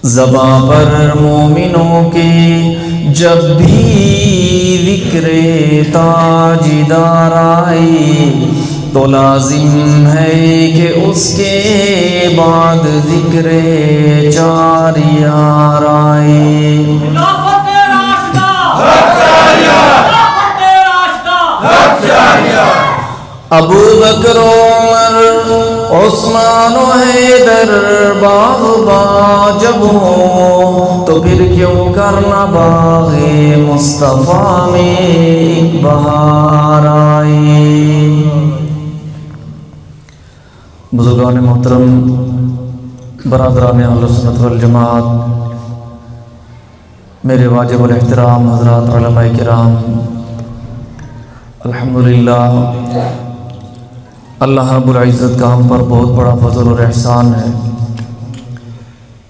زباں پر مومنوں کے جب بھی ذکر تاجدار آئے تو لازم ہے کہ اس کے بعد ذکر چار یار آئے۔ ابو بکر عمر عثمان و حیدر باغ جب ہو تو پھر کیوں کرنا باغ مصطفیٰ میں ایک بہار آئے۔ بزرگان محترم، برادران اہل سنت والجماعت، میرے واجب الاحترام حضرات علماء کرام، الحمدللہ اللہ رب العزت کا ہم پر بہت بڑا فضل اور احسان ہے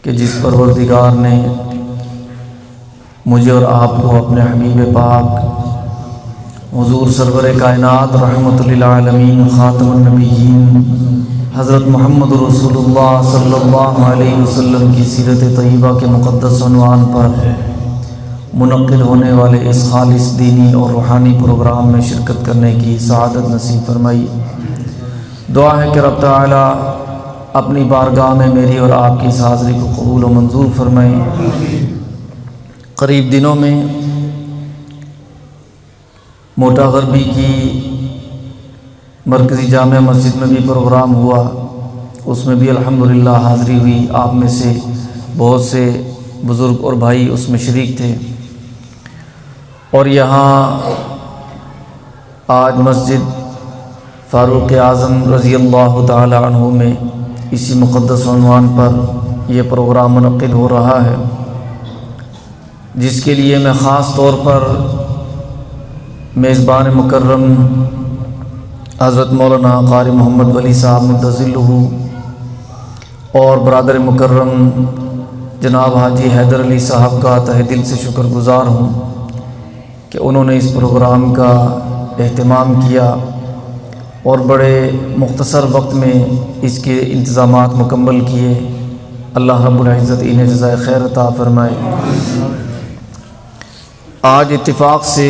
کہ جس پروردگار نے مجھے اور آپ کو اپنے حبیب پاک حضور سرور کائنات رحمت للعالمین خاتم النبیین حضرت محمد رسول اللہ صلی اللہ علیہ وسلم کی سیرت طیبہ کے مقدس عنوان پر منعقد ہونے والے اس خالص دینی اور روحانی پروگرام میں شرکت کرنے کی سعادت نصیب فرمائی۔ دعا ہے کہ رب تعالی اپنی بارگاہ میں میری اور آپ کی اس حاضری کو قبول و منظور فرمائے۔ قریب دنوں میں موٹا غربی کی مرکزی جامع مسجد میں بھی پروگرام ہوا، اس میں بھی الحمدللہ حاضری ہوئی۔ آپ میں سے بہت سے بزرگ اور بھائی اس میں شریک تھے، اور یہاں آج مسجد فاروق اعظم رضی اللہ تعالی عنہ میں اسی مقدس عنوان پر یہ پروگرام منعقد ہو رہا ہے، جس کے لیے میں خاص طور پر میزبان مکرم حضرت مولانا قاری محمد ولی صاحب مدظلہ اور برادر مکرم جناب حاجی حیدر علی صاحب کا تہ دل سے شکر گزار ہوں کہ انہوں نے اس پروگرام کا اہتمام کیا اور بڑے مختصر وقت میں اس کے انتظامات مکمل کیے۔ اللہ رب العزت انہیں جزائے خیر عطا فرمائے۔ آج اتفاق سے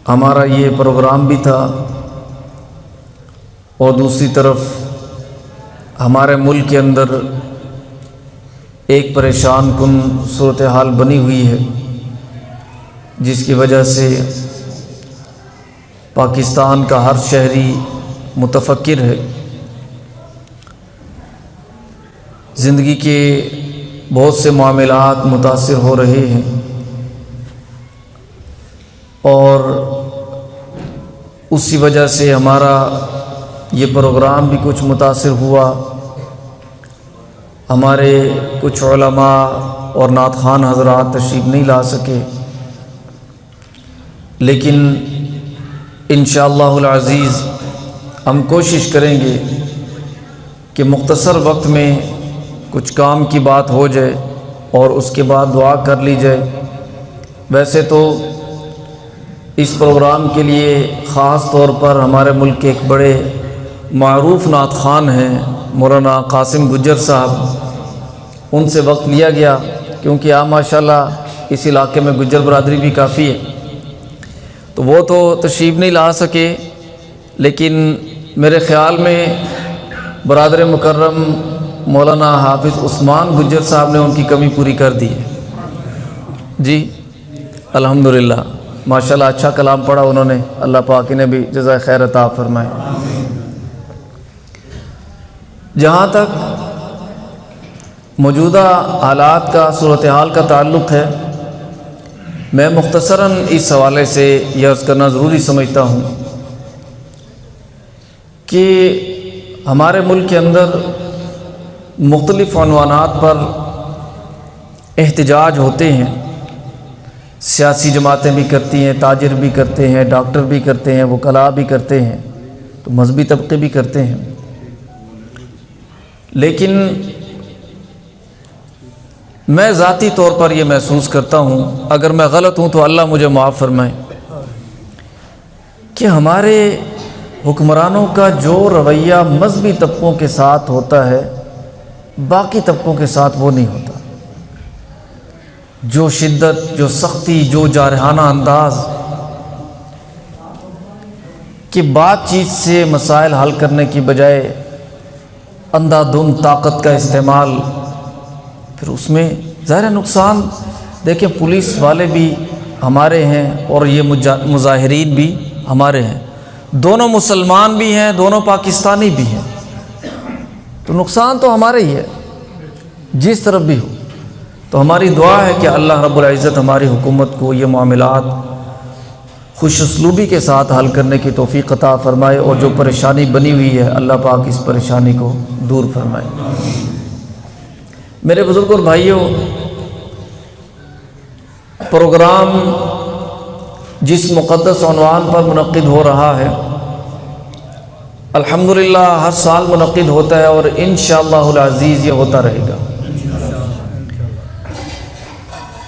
ہمارا یہ پروگرام بھی تھا، اور دوسری طرف ہمارے ملک کے اندر ایک پریشان کن صورتحال بنی ہوئی ہے، جس کی وجہ سے پاکستان کا ہر شہری متفکر ہے۔ زندگی کے بہت سے معاملات متاثر ہو رہے ہیں، اور اسی وجہ سے ہمارا یہ پروگرام بھی کچھ متاثر ہوا۔ ہمارے کچھ علماء اور نعت خوان حضرات تشریف نہیں لا سکے، لیکن انشاءاللہ العزیز ہم کوشش کریں گے کہ مختصر وقت میں کچھ کام کی بات ہو جائے اور اس کے بعد دعا کر لی جائے۔ ویسے تو اس پروگرام کے لیے خاص طور پر ہمارے ملک کے ایک بڑے معروف نعت خوان ہیں مولانا قاسم گجر صاحب، ان سے وقت لیا گیا کیونکہ ماشاءاللہ اس علاقے میں گجر برادری بھی کافی ہے، تو وہ تو تشریف نہیں لا سکے، لیکن میرے خیال میں برادر مکرم مولانا حافظ عثمان گجر صاحب نے ان کی کمی پوری کر دی ہے۔ جی الحمدللہ ماشاءاللہ اچھا کلام پڑھا انہوں نے، اللہ پاک انہیں بھی جزائے خیر عطا فرمائے۔ جہاں تک موجودہ حالات کا صورتحال کا تعلق ہے، میں مختصراً اس حوالے سے یہ عرض کرنا ضروری سمجھتا ہوں کہ ہمارے ملک کے اندر مختلف عنوانات پر احتجاج ہوتے ہیں، سیاسی جماعتیں بھی کرتی ہیں، تاجر بھی کرتے ہیں، ڈاکٹر بھی کرتے ہیں، وکلاء بھی کرتے ہیں، تو مذہبی طبقے بھی کرتے ہیں، لیکن میں ذاتی طور پر یہ محسوس کرتا ہوں، اگر میں غلط ہوں تو اللہ مجھے معاف فرمائے، کہ ہمارے حکمرانوں کا جو رویہ مذہبی طبقوں کے ساتھ ہوتا ہے باقی طبقوں کے ساتھ وہ نہیں ہوتا۔ جو شدت، جو سختی، جو جارحانہ انداز کہ بات چیت سے مسائل حل کرنے کی بجائے اندھا دھند طاقت کا استعمال، پھر اس میں ظاہر نقصان۔ دیکھیں پولیس والے بھی ہمارے ہیں اور یہ مظاہرین بھی ہمارے ہیں، دونوں مسلمان بھی ہیں، دونوں پاکستانی بھی ہیں، تو نقصان تو ہمارے ہی ہے جس طرف بھی ہو۔ تو ہماری دعا ہے کہ اللہ رب العزت ہماری حکومت کو یہ معاملات خوش اسلوبی کے ساتھ حل کرنے کی توفیق عطا فرمائے، اور جو پریشانی بنی ہوئی ہے اللہ پاک اس پریشانی کو دور فرمائے۔ میرے بزرگوں اور بھائیوں، پروگرام جس مقدس عنوان پر منعقد ہو رہا ہے الحمدللہ ہر سال منعقد ہوتا ہے، اور انشاءاللہ العزیز یہ ہوتا رہے گا۔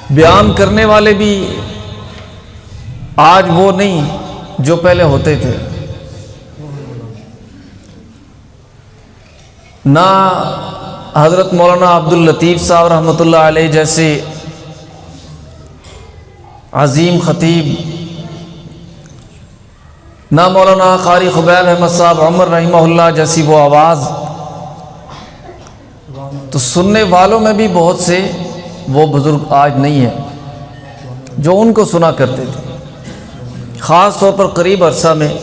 بیان کرنے والے بھی آج وہ نہیں جو پہلے ہوتے تھے، نہ حضرت مولانا عبداللطیف صاحب رحمۃ اللہ علیہ جیسے عظیم خطیب، نہ مولانا قاری خبیب احمد صاحب عمر رحمہ اللہ جیسی وہ آواز، تو سننے والوں میں بھی بہت سے وہ بزرگ آج نہیں ہیں جو ان کو سنا کرتے تھے۔ خاص طور پر قریب عرصہ میں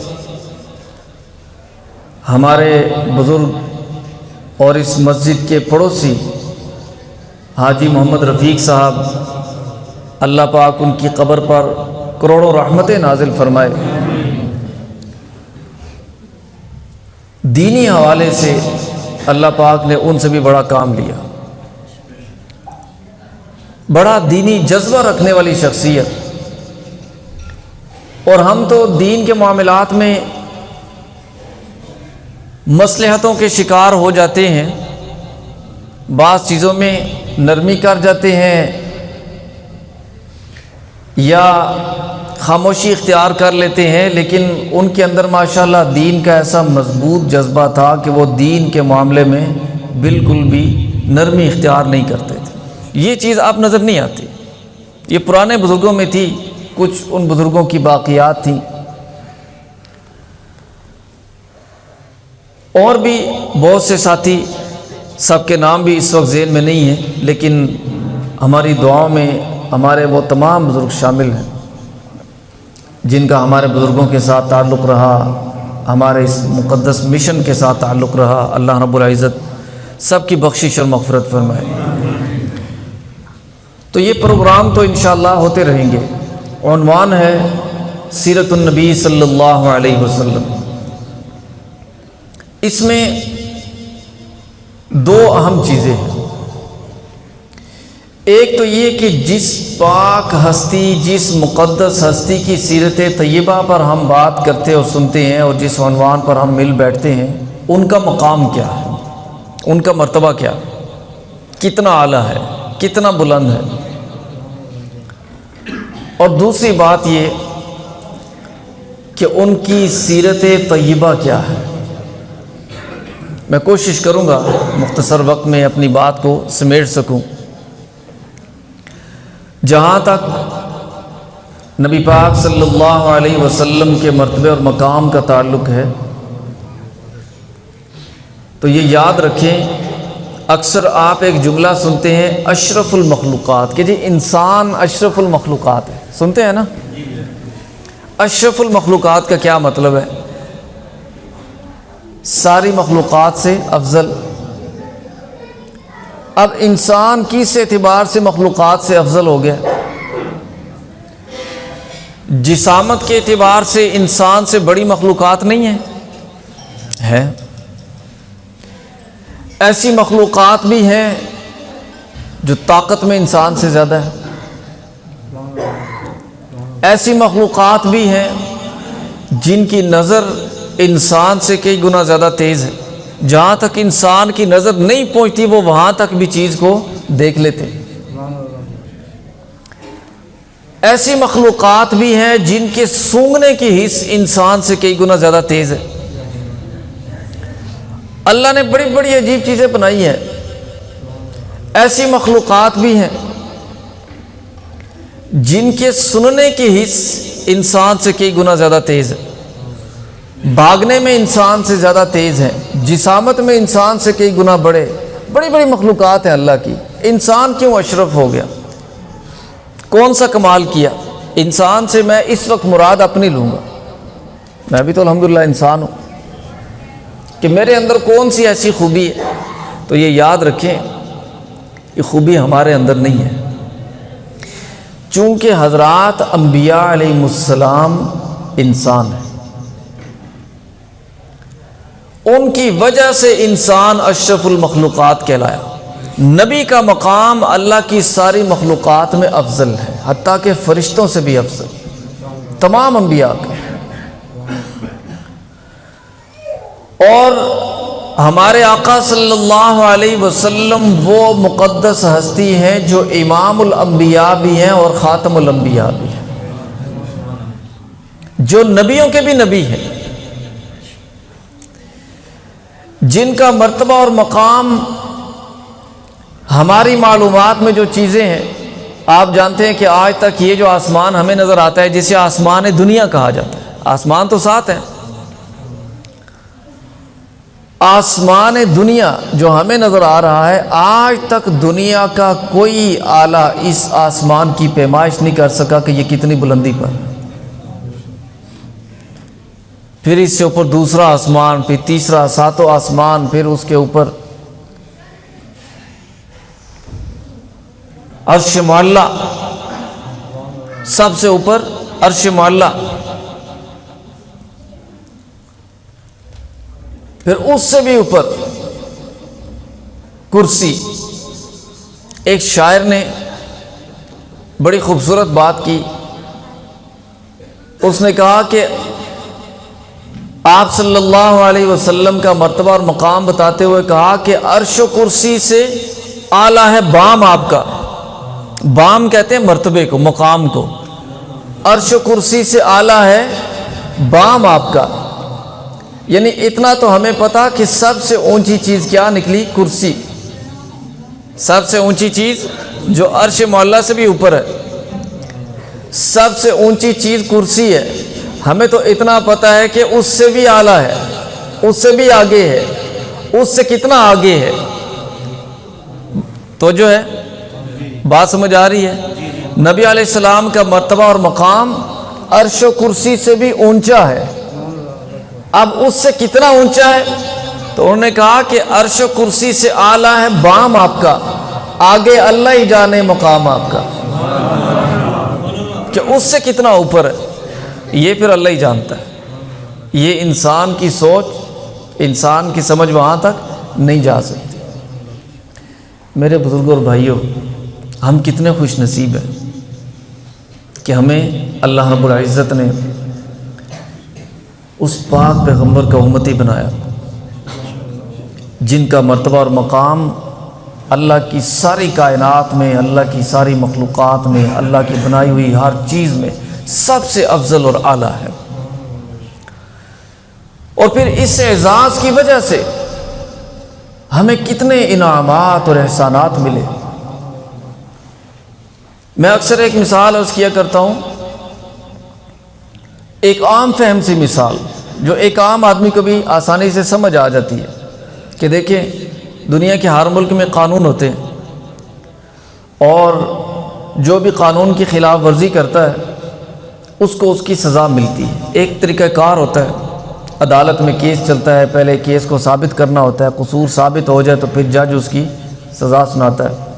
ہمارے بزرگ اور اس مسجد کے پڑوسی حاجی محمد رفیق صاحب، اللہ پاک ان کی قبر پر کروڑوں رحمتیں نازل فرمائے، دینی حوالے سے اللہ پاک نے ان سے بھی بڑا کام لیا، بڑا دینی جذبہ رکھنے والی شخصیت۔ اور ہم تو دین کے معاملات میں مصلحتوں کے شکار ہو جاتے ہیں، بعض چیزوں میں نرمی کر جاتے ہیں یا خاموشی اختیار کر لیتے ہیں، لیکن ان کے اندر ماشاءاللہ دین کا ایسا مضبوط جذبہ تھا کہ وہ دین کے معاملے میں بالکل بھی نرمی اختیار نہیں کرتے تھے۔ یہ چیز آپ نظر نہیں آتی، یہ پرانے بزرگوں میں تھی، کچھ ان بزرگوں کی باقیات تھیں، اور بھی بہت سے ساتھی، سب کے نام بھی اس وقت ذہن میں نہیں ہیں، لیکن ہماری دعاؤں میں ہمارے وہ تمام بزرگ شامل ہیں جن کا ہمارے بزرگوں کے ساتھ تعلق رہا، ہمارے اس مقدس مشن کے ساتھ تعلق رہا۔ اللہ رب العزت سب کی بخشش اور مغفرت فرمائے۔ تو یہ پروگرام تو انشاءاللہ ہوتے رہیں گے۔ عنوان ہے سیرت النبی صلی اللہ علیہ وسلم۔ اس میں دو اہم چیزیں ہیں، ایک تو یہ کہ جس پاک ہستی، جس مقدس ہستی کی سیرت طیبہ پر ہم بات کرتے اور سنتے ہیں، اور جس عنوان پر ہم مل بیٹھتے ہیں، ان کا مقام کیا ہے، ان کا مرتبہ کیا، کتنا اعلیٰ ہے، کتنا بلند ہے۔ اور دوسری بات یہ کہ ان کی سیرت طیبہ کیا ہے۔ میں کوشش کروں گا مختصر وقت میں اپنی بات کو سمیٹ سکوں۔ جہاں تک نبی پاک صلی اللہ علیہ وسلم کے مرتبے اور مقام کا تعلق ہے، تو یہ یاد رکھیں، اکثر آپ ایک جملہ سنتے ہیں اشرف المخلوقات، کہ جی انسان اشرف المخلوقات ہے، سنتے ہیں نا؟ اشرف المخلوقات کا کیا مطلب ہے؟ ساری مخلوقات سے افضل۔ اب انسان کس اعتبار سے مخلوقات سے افضل ہو گیا؟ جسامت کے اعتبار سے انسان سے بڑی مخلوقات نہیں ہے؟ ایسی مخلوقات بھی ہیں جو طاقت میں انسان سے زیادہ ہے، ایسی مخلوقات بھی ہیں جن کی نظر انسان سے کئی گنا زیادہ تیز ہے، جہاں تک انسان کی نظر نہیں پہنچتی وہ وہاں تک بھی چیز کو دیکھ لیتے۔ ایسی مخلوقات بھی ہیں جن کے سونگھنے کی حس انسان سے کئی گنا زیادہ تیز ہے۔ اللہ نے بڑی بڑی عجیب چیزیں بنائی ہیں، ایسی مخلوقات بھی ہیں جن کے سننے کی حس انسان سے کئی گنا زیادہ تیز ہے، بھاگنے میں انسان سے زیادہ تیز ہے، جسامت میں انسان سے کئی گنا بڑی بڑی مخلوقات ہیں اللہ کی۔ انسان کیوں اشرف ہو گیا؟ کون سا کمال کیا؟ انسان سے میں اس وقت مراد اپنی لوں گا، میں بھی تو الحمدللہ انسان ہوں، کہ میرے اندر کون سی ایسی خوبی ہے؟ تو یہ یاد رکھیں، یہ خوبی ہمارے اندر نہیں ہے، چونکہ حضرات انبیاء علیہ السلام انسان ہیں، ان کی وجہ سے انسان اشرف المخلوقات کہلایا۔ نبی کا مقام اللہ کی ساری مخلوقات میں افضل ہے، حتیٰ کہ فرشتوں سے بھی افضل، تمام انبیاء کا۔ اور ہمارے آقا صلی اللہ علیہ وسلم وہ مقدس ہستی ہیں جو امام الانبیاء بھی ہیں اور خاتم الانبیاء بھی ہیں، جو نبیوں کے بھی نبی ہیں، جن کا مرتبہ اور مقام ہماری معلومات میں جو چیزیں ہیں، آپ جانتے ہیں کہ آج تک یہ جو آسمان ہمیں نظر آتا ہے جسے آسمان دنیا کہا جاتا ہے، آسمان تو سات ہے، آسمان دنیا جو ہمیں نظر آ رہا ہے، آج تک دنیا کا کوئی آلہ اس آسمان کی پیمائش نہیں کر سکا کہ یہ کتنی بلندی پر، پھر اس سے اوپر دوسرا آسمان، پھر تیسرا، ساتوں آسمان، پھر اس کے اوپر عرش معلیٰ، سب سے اوپر عرش معلیٰ، پھر اس سے بھی اوپر کرسی۔ ایک شاعر نے بڑی خوبصورت بات کی، اس نے کہا کہ آپ صلی اللہ علیہ وسلم کا مرتبہ اور مقام بتاتے ہوئے کہا کہ عرش و کرسی سے اعلیٰ ہے بام آپ کا، بام کہتے ہیں مرتبے کو، مقام کو، عرش و کرسی سے اعلیٰ ہے بام آپ کا، یعنی اتنا تو ہمیں پتا کہ سب سے اونچی چیز کیا نکلی؟ کرسی، سب سے اونچی چیز جو عرش معلیٰ سے بھی اوپر ہے، سب سے اونچی چیز کرسی ہے۔ ہمیں تو اتنا پتا ہے کہ اس سے بھی اعلیٰ ہے، اس سے بھی آگے ہے، اس سے کتنا آگے ہے، تو جو ہے بات سمجھ آ رہی ہے؟ نبی علیہ السلام کا مرتبہ اور مقام عرش و کرسی سے بھی اونچا ہے، اب اس سے کتنا اونچا ہے؟ تو انہوں نے کہا کہ عرش و کرسی سے اعلیٰ ہے بام آپ کا، آگے اللہ ہی جانے مقام آپ کا، کہ اس سے کتنا اوپر ہے یہ پھر اللہ ہی جانتا ہے۔ یہ انسان کی سوچ، انسان کی سمجھ وہاں تک نہیں جا سکتی۔ میرے بزرگوں اور بھائیوں، ہم کتنے خوش نصیب ہیں کہ ہمیں اللہ رب العزت نے اس پاک پیغمبر کا امتی بنایا، جن کا مرتبہ اور مقام اللہ کی ساری کائنات میں، اللہ کی ساری مخلوقات میں، اللہ کی بنائی ہوئی ہر چیز میں سب سے افضل اور اعلیٰ ہے۔ اور پھر اس اعزاز کی وجہ سے ہمیں کتنے انعامات اور احسانات ملے۔ میں اکثر ایک مثال عرض کیا کرتا ہوں، ایک عام فہم سی مثال جو ایک عام آدمی کو بھی آسانی سے سمجھ آ جاتی ہے کہ دیکھیں، دنیا کے ہر ملک میں قانون ہوتے ہیں، اور جو بھی قانون کی خلاف ورزی کرتا ہے اس کو اس کی سزا ملتی ہے۔ ایک طریقہ کار ہوتا ہے، عدالت میں کیس چلتا ہے، پہلے کیس کو ثابت کرنا ہوتا ہے، قصور ثابت ہو جائے تو پھر جج اس کی سزا سناتا ہے۔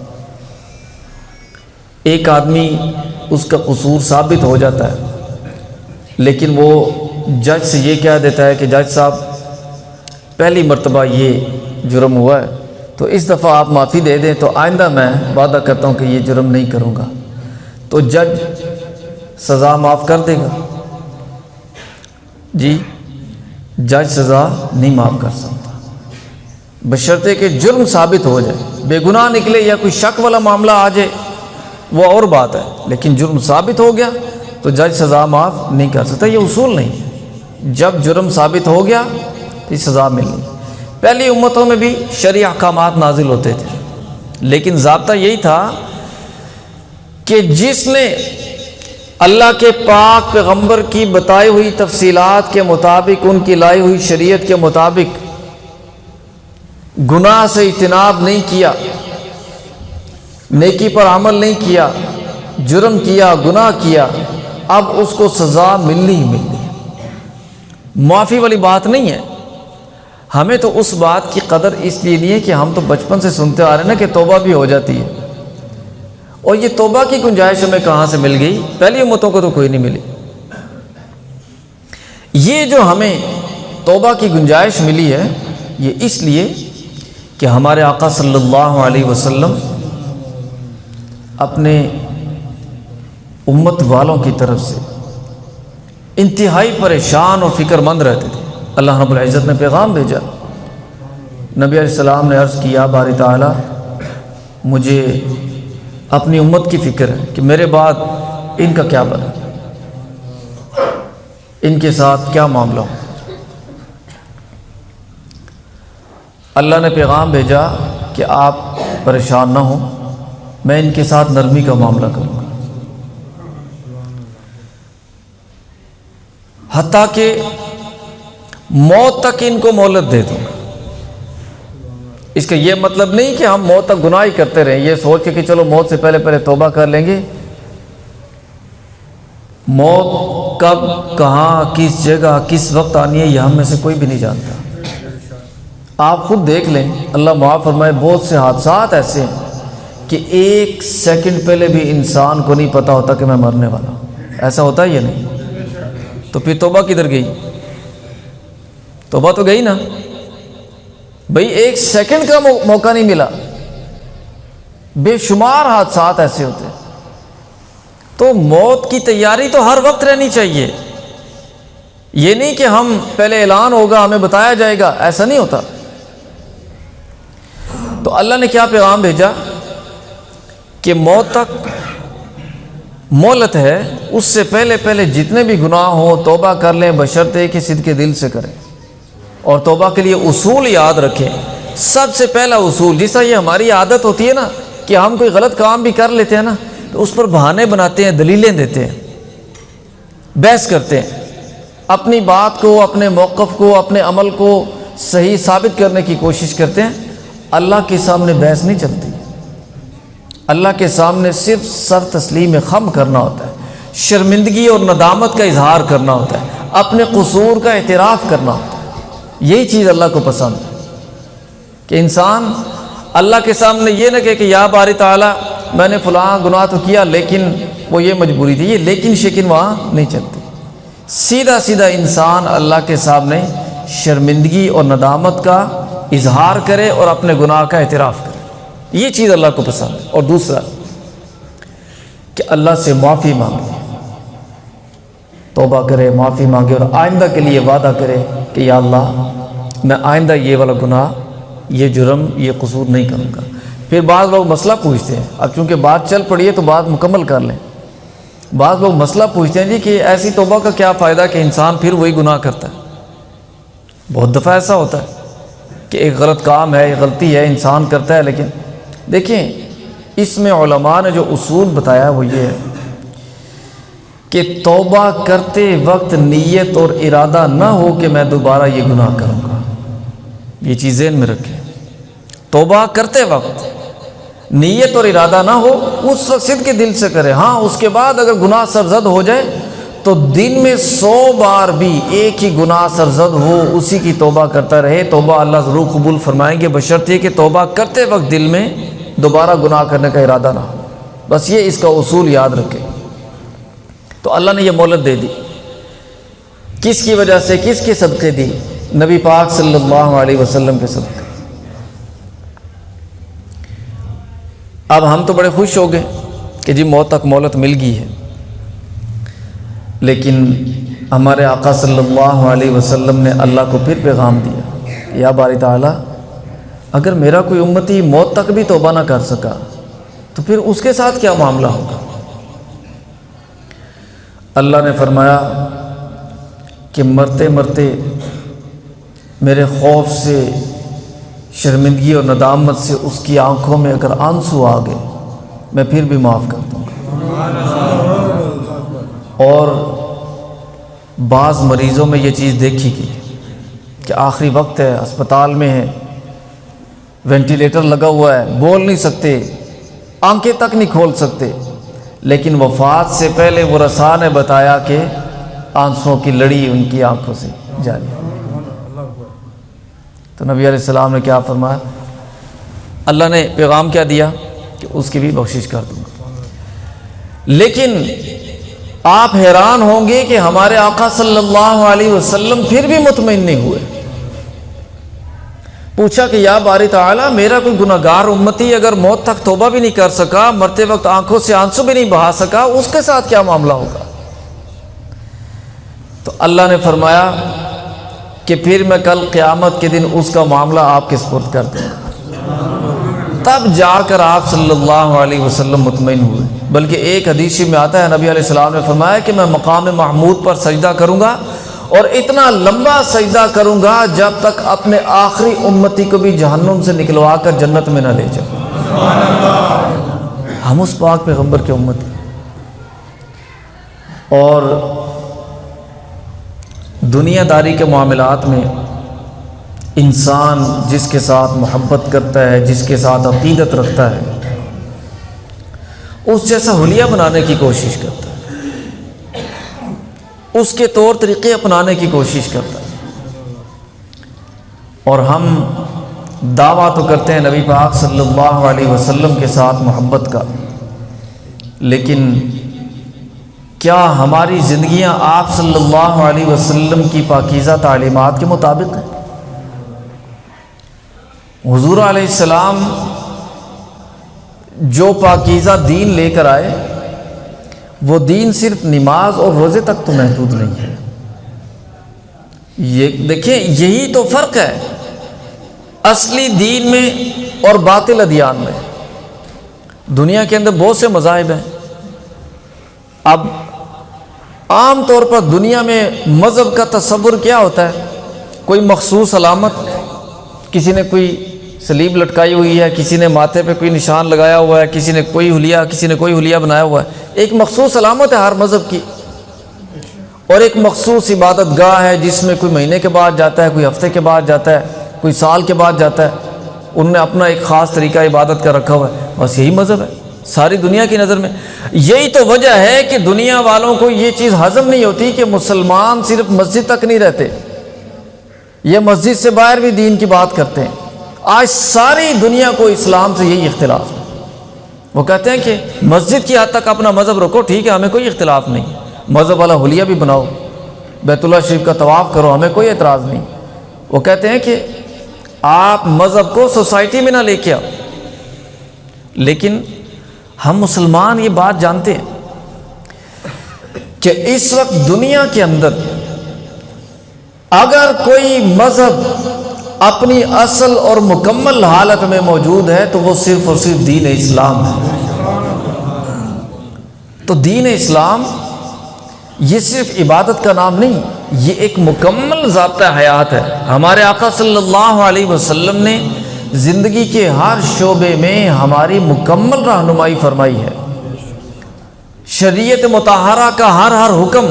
ایک آدمی اس کا قصور ثابت ہو جاتا ہے، لیکن وہ جج سے یہ کہہ دیتا ہے کہ جج صاحب پہلی مرتبہ یہ جرم ہوا ہے تو اس دفعہ آپ معافی دے دیں، تو آئندہ میں وعدہ کرتا ہوں کہ یہ جرم نہیں کروں گا۔ تو جج سزا معاف کر دے گا؟ جی، جج سزا نہیں معاف کر سکتا، بشرطے کہ جرم ثابت ہو جائے، بے گناہ نکلے یا کوئی شک والا معاملہ آ جائے وہ اور بات ہے، لیکن جرم ثابت ہو گیا تو جج سزا معاف نہیں کر سکتا۔ یہ اصول نہیں ہے، جب جرم ثابت ہو گیا تو سزا ملنی۔ پہلی امتوں میں بھی شرعی احکامات نازل ہوتے تھے، لیکن ضابطہ یہی تھا کہ جس نے اللہ کے پاک پیغمبر کی بتائی ہوئی تفصیلات کے مطابق، ان کی لائی ہوئی شریعت کے مطابق گناہ سے اجتناب نہیں کیا، نیکی پر عمل نہیں کیا، جرم کیا، گناہ کیا، اب اس کو سزا ملنی ہی ملنی ہے، معافی والی بات نہیں ہے۔ ہمیں تو اس بات کی قدر اس لیے نہیں ہے کہ ہم تو بچپن سے سنتے آ رہے ہیں نا کہ توبہ بھی ہو جاتی ہے، اور یہ توبہ کی گنجائش ہمیں کہاں سے مل گئی؟ پہلی امتوں کو تو کوئی نہیں ملی۔ یہ جو ہمیں توبہ کی گنجائش ملی ہے یہ اس لیے کہ ہمارے آقا صلی اللہ علیہ وسلم اپنے امت والوں کی طرف سے انتہائی پریشان اور فکر مند رہتے تھے۔ اللہ رب العزت نے پیغام بھیجا، نبی علیہ السلام نے عرض کیا باری تعالیٰ مجھے اپنی امت کی فکر ہے کہ میرے بعد ان کا کیا بنا، ان کے ساتھ کیا معاملہ ہو۔ اللہ نے پیغام بھیجا کہ آپ پریشان نہ ہوں، میں ان کے ساتھ نرمی کا معاملہ کروں گا، حتیٰ کہ موت تک ان کو مہلت دے دوں گا۔ اس کا یہ مطلب نہیں کہ ہم موت تک گناہ ہی کرتے رہیں یہ سوچ کے کہ چلو موت سے پہلے پہلے توبہ کر لیں گے۔ موت کب، کہاں، کس جگہ، کس وقت آنی ہے یہ ہم میں سے کوئی بھی نہیں جانتا۔ آپ خود دیکھ لیں، اللہ معاف فرمائے، بہت سے حادثات ایسے ہیں کہ ایک سیکنڈ پہلے بھی انسان کو نہیں پتا ہوتا کہ میں مرنے والا ہوں۔ ایسا ہوتا ہے یا نہیں؟ تو پھر توبہ کدھر گئی؟ توبہ تو گئی نا بھئی، ایک سیکنڈ کا موقع نہیں ملا۔ بے شمار حادثات ایسے ہوتے ہیں۔ تو موت کی تیاری تو ہر وقت رہنی چاہیے، یہ نہیں کہ ہم پہلے اعلان ہوگا ہمیں بتایا جائے گا، ایسا نہیں ہوتا۔ تو اللہ نے کیا پیغام بھیجا کہ موت تک مہلت ہے، اس سے پہلے پہلے جتنے بھی گناہ ہوں توبہ کر لیں، بشرطے کہ صدق دل سے کریں، اور توبہ کے لیے اصول یاد رکھیں۔ سب سے پہلا اصول، جیسا یہ ہماری عادت ہوتی ہے نا کہ ہم کوئی غلط کام بھی کر لیتے ہیں نا تو اس پر بہانے بناتے ہیں، دلیلیں دیتے ہیں، بحث کرتے ہیں، اپنی بات کو، اپنے موقف کو، اپنے عمل کو صحیح ثابت کرنے کی کوشش کرتے ہیں۔ اللہ کے سامنے بحث نہیں چلتی، اللہ کے سامنے صرف سر تسلیم خم کرنا ہوتا ہے، شرمندگی اور ندامت کا اظہار کرنا ہوتا ہے، اپنے قصور کا اعتراف کرنا ہوتا ہے۔ یہی چیز اللہ کو پسند ہے کہ انسان اللہ کے سامنے یہ نہ کہے کہ یا باری تعالیٰ میں نے فلاں گناہ تو کیا لیکن وہ یہ مجبوری تھی، یہ لیکن شیکن وہاں نہیں چلتی۔ سیدھا سیدھا انسان اللہ کے سامنے شرمندگی اور ندامت کا اظہار کرے اور اپنے گناہ کا اعتراف کرے، یہ چیز اللہ کو پسند ہے۔ اور دوسرا کہ اللہ سے معافی مانگے، توبہ کرے، معافی مانگے، اور آئندہ کے لیے وعدہ کرے کہ یا اللہ میں آئندہ یہ والا گناہ، یہ جرم، یہ قصور نہیں کروں گا۔ پھر بعض لوگ مسئلہ پوچھتے ہیں، اب چونکہ بات چل پڑی ہے تو بات مکمل کر لیں۔ بعض لوگ مسئلہ پوچھتے ہیں جی کہ ایسی توبہ کا کیا فائدہ کہ انسان پھر وہی گناہ کرتا ہے۔ بہت دفعہ ایسا ہوتا ہے کہ ایک غلط کام ہے، ایک غلطی ہے، انسان کرتا ہے، لیکن دیکھیں اس میں علماء نے جو اصول بتایا وہ یہ ہے کہ توبہ کرتے وقت نیت اور ارادہ نہ ہو کہ میں دوبارہ یہ گناہ کروں گا۔ یہ چیز ذہن میں رکھیں، توبہ کرتے وقت نیت اور ارادہ نہ ہو، اس وقت صدق کے دل سے کرے۔ ہاں اس کے بعد اگر گناہ سرزد ہو جائے تو دن میں 100 بار بھی ایک ہی گناہ سرزد ہو اسی کی توبہ کرتا رہے، توبہ اللہ ضرور قبول فرمائیں گے، بشرطے کہ توبہ کرتے وقت دل میں دوبارہ گناہ کرنے کا ارادہ نہ ہو۔ بس یہ اس کا اصول یاد رکھیں۔ تو اللہ نے یہ مہلت دے دی، کس کی وجہ سے، کس کے صدقے دی؟ نبی پاک صلی اللہ علیہ وسلم کے صدقے۔ اب ہم تو بڑے خوش ہو گئے کہ جی موت تک مہلت مل گئی ہے، لیکن ہمارے آقا صلی اللہ علیہ وسلم نے اللہ کو پھر پیغام دیا، یا باری تعالیٰ اگر میرا کوئی امتی موت تک بھی توبہ نہ کر سکا تو پھر اس کے ساتھ کیا معاملہ ہوگا؟ اللہ نے فرمایا کہ مرتے مرتے میرے خوف سے شرمندگی اور ندامت سے اس کی آنکھوں میں اگر آنسو آ گئے میں پھر بھی معاف کر دوں گا۔ اور بعض مریضوں میں یہ چیز دیکھی گئی کہ آخری وقت ہے، اسپتال میں ہے، وینٹیلیٹر لگا ہوا ہے، بول نہیں سکتے، آنکھیں تک نہیں کھول سکتے، لیکن وفات سے پہلے وہ رسا نے بتایا کہ آنسوؤں کی لڑی ان کی آنکھوں سے جاری۔ تو نبی علیہ السلام نے کیا فرمایا؟ اللہ نے پیغام کیا دیا کہ اس کی بھی بخشش کر دوں گا۔ لیکن آپ حیران ہوں گے کہ ہمارے آقا صلی اللہ علیہ وسلم پھر بھی مطمئن نہیں ہوئے۔ پوچھا کہ یا باری تعالیٰ، میرا کوئی گناہگار امتی اگر موت تک توبہ بھی نہیں کر سکا، مرتے وقت آنکھوں سے آنسو بھی نہیں بہا سکا، اس کے ساتھ کیا معاملہ ہوگا؟ تو اللہ نے فرمایا کہ پھر میں کل قیامت کے دن اس کا معاملہ آپ کے سپرد کر دوں گا۔ تب جا کر آپ صلی اللہ علیہ وسلم مطمئن ہوئے۔ بلکہ ایک حدیث میں آتا ہے، نبی علیہ السلام نے فرمایا کہ میں مقام محمود پر سجدہ کروں گا اور اتنا لمبا سجدہ کروں گا جب تک اپنے آخری امتی کو بھی جہنم سے نکلوا کر جنت میں نہ لے جاؤں۔ ہم اس پاک پیغمبر کے امتی، اور دنیا داری کے معاملات میں انسان جس کے ساتھ محبت کرتا ہے، جس کے ساتھ عقیدت رکھتا ہے، اس جیسا حلیہ بنانے کی کوشش کرتا ہے، اس کے طور طریقے اپنانے کی کوشش کرتا ہے۔ اور ہم دعویٰ تو کرتے ہیں نبی پاک صلی اللہ علیہ وسلم کے ساتھ محبت کا، لیکن کیا ہماری زندگیاں آپ صلی اللہ علیہ وسلم کی پاکیزہ تعلیمات کے مطابق ہیں؟ حضور علیہ السلام جو پاکیزہ دین لے کر آئے، وہ دین صرف نماز اور روزے تک تو محدود نہیں ہے۔ یہ دیکھیں، یہی تو فرق ہے اصلی دین میں اور باطل ادیان میں۔ دنیا کے اندر بہت سے مذاہب ہیں۔ اب عام طور پر دنیا میں مذہب کا تصور کیا ہوتا ہے؟ کوئی مخصوص علامت، کسی نے کوئی سلیب لٹکائی ہوئی ہے، کسی نے ماتھے پہ کوئی نشان لگایا ہوا ہے، کسی نے کوئی حلیہ بنایا ہوا ہے۔ ایک مخصوص علامت ہے ہر مذہب کی، اور ایک مخصوص عبادت گاہ ہے جس میں کوئی مہینے کے بعد جاتا ہے، کوئی ہفتے کے بعد جاتا ہے، کوئی سال کے بعد جاتا ہے۔ انہوں نے اپنا ایک خاص طریقہ عبادت کا رکھا ہوا ہے، بس یہی مذہب ہے ساری دنیا کی نظر میں۔ یہی تو وجہ ہے کہ دنیا والوں کو یہ چیز ہضم نہیں ہوتی کہ مسلمان صرف مسجد تک نہیں رہتے، یہ مسجد سے باہر بھی دین کی بات کرتے ہیں۔ آج ساری دنیا کو اسلام سے یہی اختلاف ہے۔ وہ کہتے ہیں کہ مسجد کی حد تک اپنا مذہب رکھو، ٹھیک ہے، ہمیں کوئی اختلاف نہیں، مذہب والا حلیہ بھی بناؤ، بیت اللہ شریف کا طواف کرو، ہمیں کوئی اعتراض نہیں۔ وہ کہتے ہیں کہ آپ مذہب کو سوسائٹی میں نہ لے کے آؤ۔ لیکن ہم مسلمان یہ بات جانتے ہیں کہ اس وقت دنیا کے اندر اگر کوئی مذہب اپنی اصل اور مکمل حالت میں موجود ہے تو وہ صرف اور صرف دین اسلام ہے۔ تو دین اسلام یہ صرف عبادت کا نام نہیں، یہ ایک مکمل ضابطہ حیات ہے۔ ہمارے آقا صلی اللہ علیہ وسلم نے زندگی کے ہر شعبے میں ہماری مکمل رہنمائی فرمائی ہے۔ شریعت مطہرہ کا ہر حکم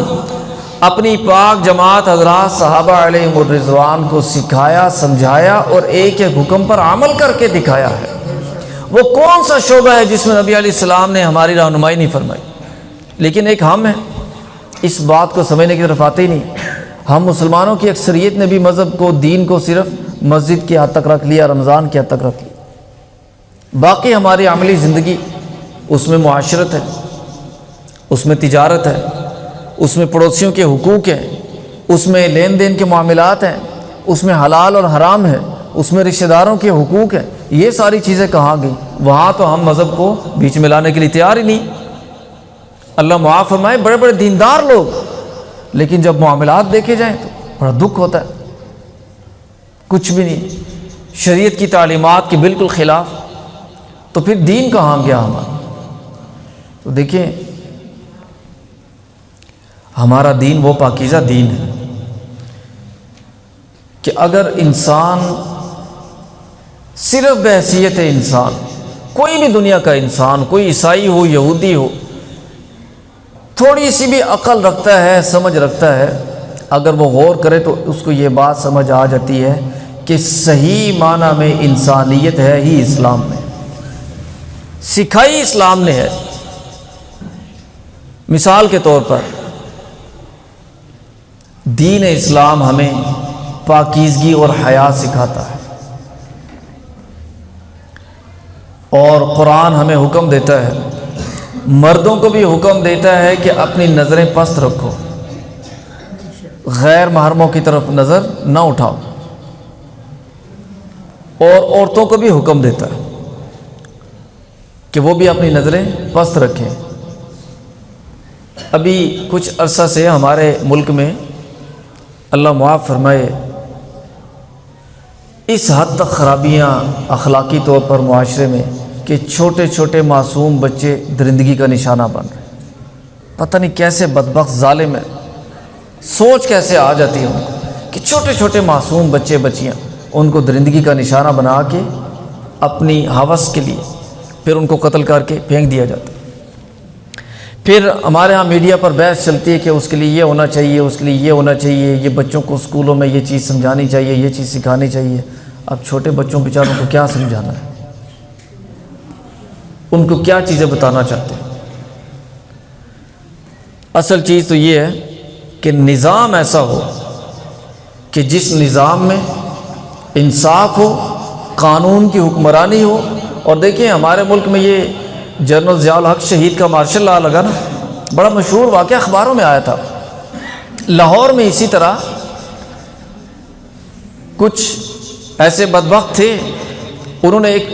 اپنی پاک جماعت حضرات صحابہ علیہم الرضوان کو سکھایا، سمجھایا اور ایک ایک حکم پر عمل کر کے دکھایا ہے۔ وہ کون سا شعبہ ہے جس میں نبی علیہ السلام نے ہماری رہنمائی نہیں فرمائی؟ لیکن ایک ہم ہیں، اس بات کو سمجھنے کی طرف آتے ہی نہیں۔ ہم مسلمانوں کی اکثریت نے بھی مذہب کو، دین کو صرف مسجد کی حد تک رکھ لیا، رمضان کی حد تک رکھ لیا۔ باقی ہماری عملی زندگی، اس میں معاشرت ہے، اس میں تجارت ہے، اس میں پڑوسیوں کے حقوق ہیں، اس میں لین دین کے معاملات ہیں، اس میں حلال اور حرام ہے، اس میں رشتہ داروں کے حقوق ہیں۔ یہ ساری چیزیں کہاں گئیں؟ وہاں تو ہم مذہب کو بیچ میں لانے کے لیے تیار ہی نہیں۔ اللہ معاف فرمائے، بڑے بڑے دیندار لوگ، لیکن جب معاملات دیکھے جائیں تو بڑا دکھ ہوتا ہے، کچھ بھی نہیں، شریعت کی تعلیمات کے بالکل خلاف۔ تو پھر دین کہاں گیا ہمارا؟ تو دیکھیں، ہمارا دین وہ پاکیزہ دین ہے کہ اگر انسان صرف بحیثیت انسان، کوئی بھی دنیا کا انسان، کوئی عیسائی ہو یہودی ہو، تھوڑی سی بھی عقل رکھتا ہے، سمجھ رکھتا ہے، اگر وہ غور کرے تو اس کو یہ بات سمجھ آ جاتی ہے کہ صحیح معنی میں انسانیت ہے ہی اسلام میں، سکھائی اسلام نے ہے۔ مثال کے طور پر دین اسلام ہمیں پاکیزگی اور حیا سکھاتا ہے، اور قرآن ہمیں حکم دیتا ہے، مردوں کو بھی حکم دیتا ہے کہ اپنی نظریں پست رکھو، غیر محرموں کی طرف نظر نہ اٹھاؤ، اور عورتوں کو بھی حکم دیتا ہے کہ وہ بھی اپنی نظریں پست رکھیں۔ ابھی کچھ عرصہ سے ہمارے ملک میں، اللہ معاف فرمائے، اس حد تک خرابیاں اخلاقی طور پر معاشرے میں کہ چھوٹے چھوٹے معصوم بچے درندگی کا نشانہ بن رہے ہیں۔ پتہ نہیں کیسے بدبخت ظالم ہے، سوچ کیسے آ جاتی ہے ان کو کہ چھوٹے چھوٹے معصوم بچے بچیاں ان کو درندگی کا نشانہ بنا کے اپنی ہوس کے لیے پھر ان کو قتل کر کے پھینک دیا جاتا ہے۔ پھر ہمارے ہاں میڈیا پر بحث چلتی ہے کہ اس کے لیے یہ ہونا چاہیے، اس کے لیے یہ ہونا چاہیے، یہ بچوں کو اسکولوں میں یہ چیز سمجھانی چاہیے، یہ چیز سکھانی چاہیے۔ اب چھوٹے بچوں بیچاروں کو کیا سمجھانا ہے، ان کو کیا چیزیں بتانا چاہتے ہیں؟ اصل چیز تو یہ ہے کہ نظام ایسا ہو کہ جس نظام میں انصاف ہو، قانون کی حکمرانی ہو۔ اور دیکھیں ہمارے ملک میں یہ جنرل ضیاء الحق شہید کا مارشل لا لگا نا، بڑا مشہور واقعہ اخباروں میں آیا تھا۔ لاہور میں اسی طرح کچھ ایسے بدبخت تھے، انہوں نے ایک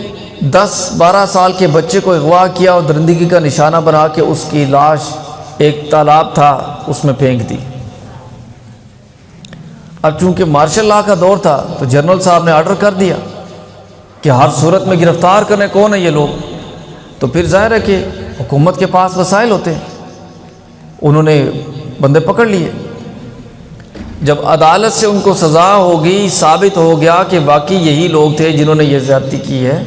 10-12 سال کے بچے کو اغوا کیا اور درندگی کا نشانہ بنا کے اس کی لاش ایک تالاب تھا اس میں پھینک دی۔ اب چونکہ مارشل لا کا دور تھا تو جنرل صاحب نے آرڈر کر دیا کہ ہر صورت میں گرفتار کرنے کون ہیں یہ لوگ، تو پھر ظاہر ہے کہ حکومت کے پاس وسائل ہوتے ہیں، انہوں نے بندے پکڑ لیے۔ جب عدالت سے ان کو سزا ہوگی، ثابت ہو گیا کہ واقعی یہی لوگ تھے جنہوں نے یہ زیادتی کی ہے،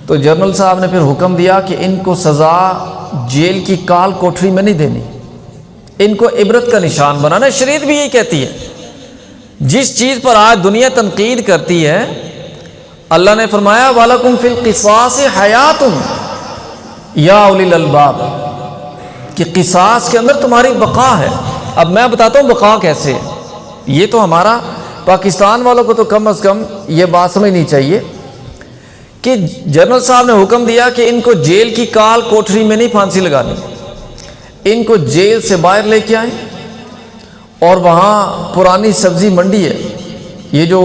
تو جنرل صاحب نے پھر حکم دیا کہ ان کو سزا جیل کی کال کوٹری میں نہیں دینی، ان کو عبرت کا نشان بنانا۔ شریعت بھی یہی کہتی ہے، جس چیز پر آج دنیا تنقید کرتی ہے، اللہ نے فرمایا وَلَكُمْ فِي الْقِصَاصِ حَيَاتٌ یا اُولِي الْأَلْبَابِ، کہ قصاص کے اندر تمہاری بقا ہے۔ اب میں بتاتا ہوں بقا کیسے ہے۔ یہ تو ہمارا پاکستان والوں کو تو کم از کم یہ بات سمجھنی چاہیے کہ جنرل صاحب نے حکم دیا کہ ان کو جیل کی کال کوٹری میں نہیں پھانسی لگانی، ان کو جیل سے باہر لے کے آئیں، اور وہاں پرانی سبزی منڈی ہے، یہ جو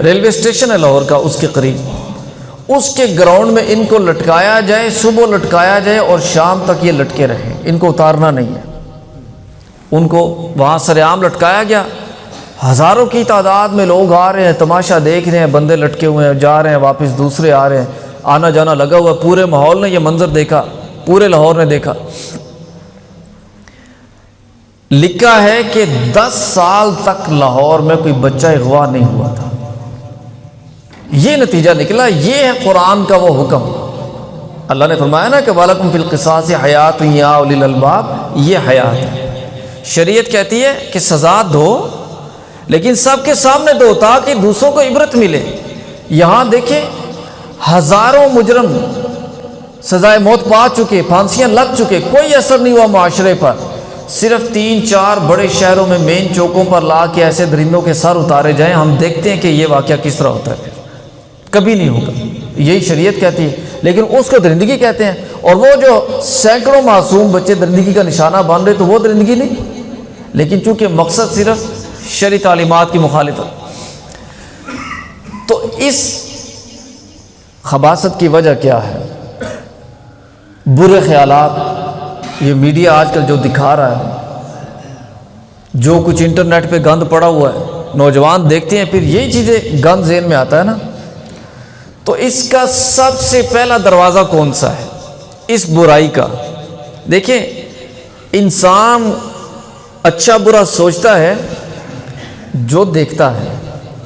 ریلوے اسٹیشن ہے لاہور کا، اس کے قریب، اس کے گراؤنڈ میں ان کو لٹکایا جائے، صبح لٹکایا جائے اور شام تک یہ لٹکے رہیں، ان کو اتارنا نہیں ہے۔ ان کو وہاں سر عام لٹکایا گیا، ہزاروں کی تعداد میں لوگ آ رہے ہیں، تماشا دیکھ رہے ہیں، بندے لٹکے ہوئے ہیں، جا رہے ہیں واپس، دوسرے آ رہے ہیں، آنا جانا لگا ہوا، پورے ماحول نے یہ منظر دیکھا، پورے لاہور نے دیکھا۔ لکھا ہے کہ 10 سال تک لاہور میں کوئی بچہ اغوا نہیں ہوا تھا۔ یہ نتیجہ نکلا، یہ ہے قرآن کا وہ حکم۔ اللہ نے فرمایا نا کہ وَلَكُمْ فِي الْقِصَاصِ حَيَاتٌ يَا أُولِي الْأَلْبَابِ، یہ حیات ہے۔ شریعت کہتی ہے کہ سزا دو، لیکن سب کے سامنے دو تاکہ دوسروں کو عبرت ملے۔ یہاں دیکھیں ہزاروں مجرم سزائے موت پا چکے، پھانسیاں لگ چکے، کوئی اثر نہیں ہوا معاشرے پر۔ صرف 3-4 بڑے شہروں میں مین چوکوں پر لا کے ایسے درندوں کے سر اتارے جائیں، ہم دیکھتے ہیں کہ یہ واقعہ کس طرح ہوتا ہے، کبھی نہیں ہوگا۔ یہی شریعت کہتی ہے، لیکن اس کو درندگی کہتے ہیں۔ اور وہ جو سینکڑوں معصوم بچے درندگی کا نشانہ بن رہے تو وہ درندگی نہیں، لیکن چونکہ مقصد صرف شرعی تعلیمات کی مخالفت۔ تو اس خباثت کی وجہ کیا ہے؟ برے خیالات، یہ میڈیا آج کل جو دکھا رہا ہے، جو کچھ انٹرنیٹ پہ گند پڑا ہوا ہے، نوجوان دیکھتے ہیں، پھر یہی چیزیں گند ذہن میں آتا ہے نا۔ تو اس کا سب سے پہلا دروازہ کون سا ہے اس برائی کا؟ دیکھیں انسان اچھا برا سوچتا ہے جو دیکھتا ہے،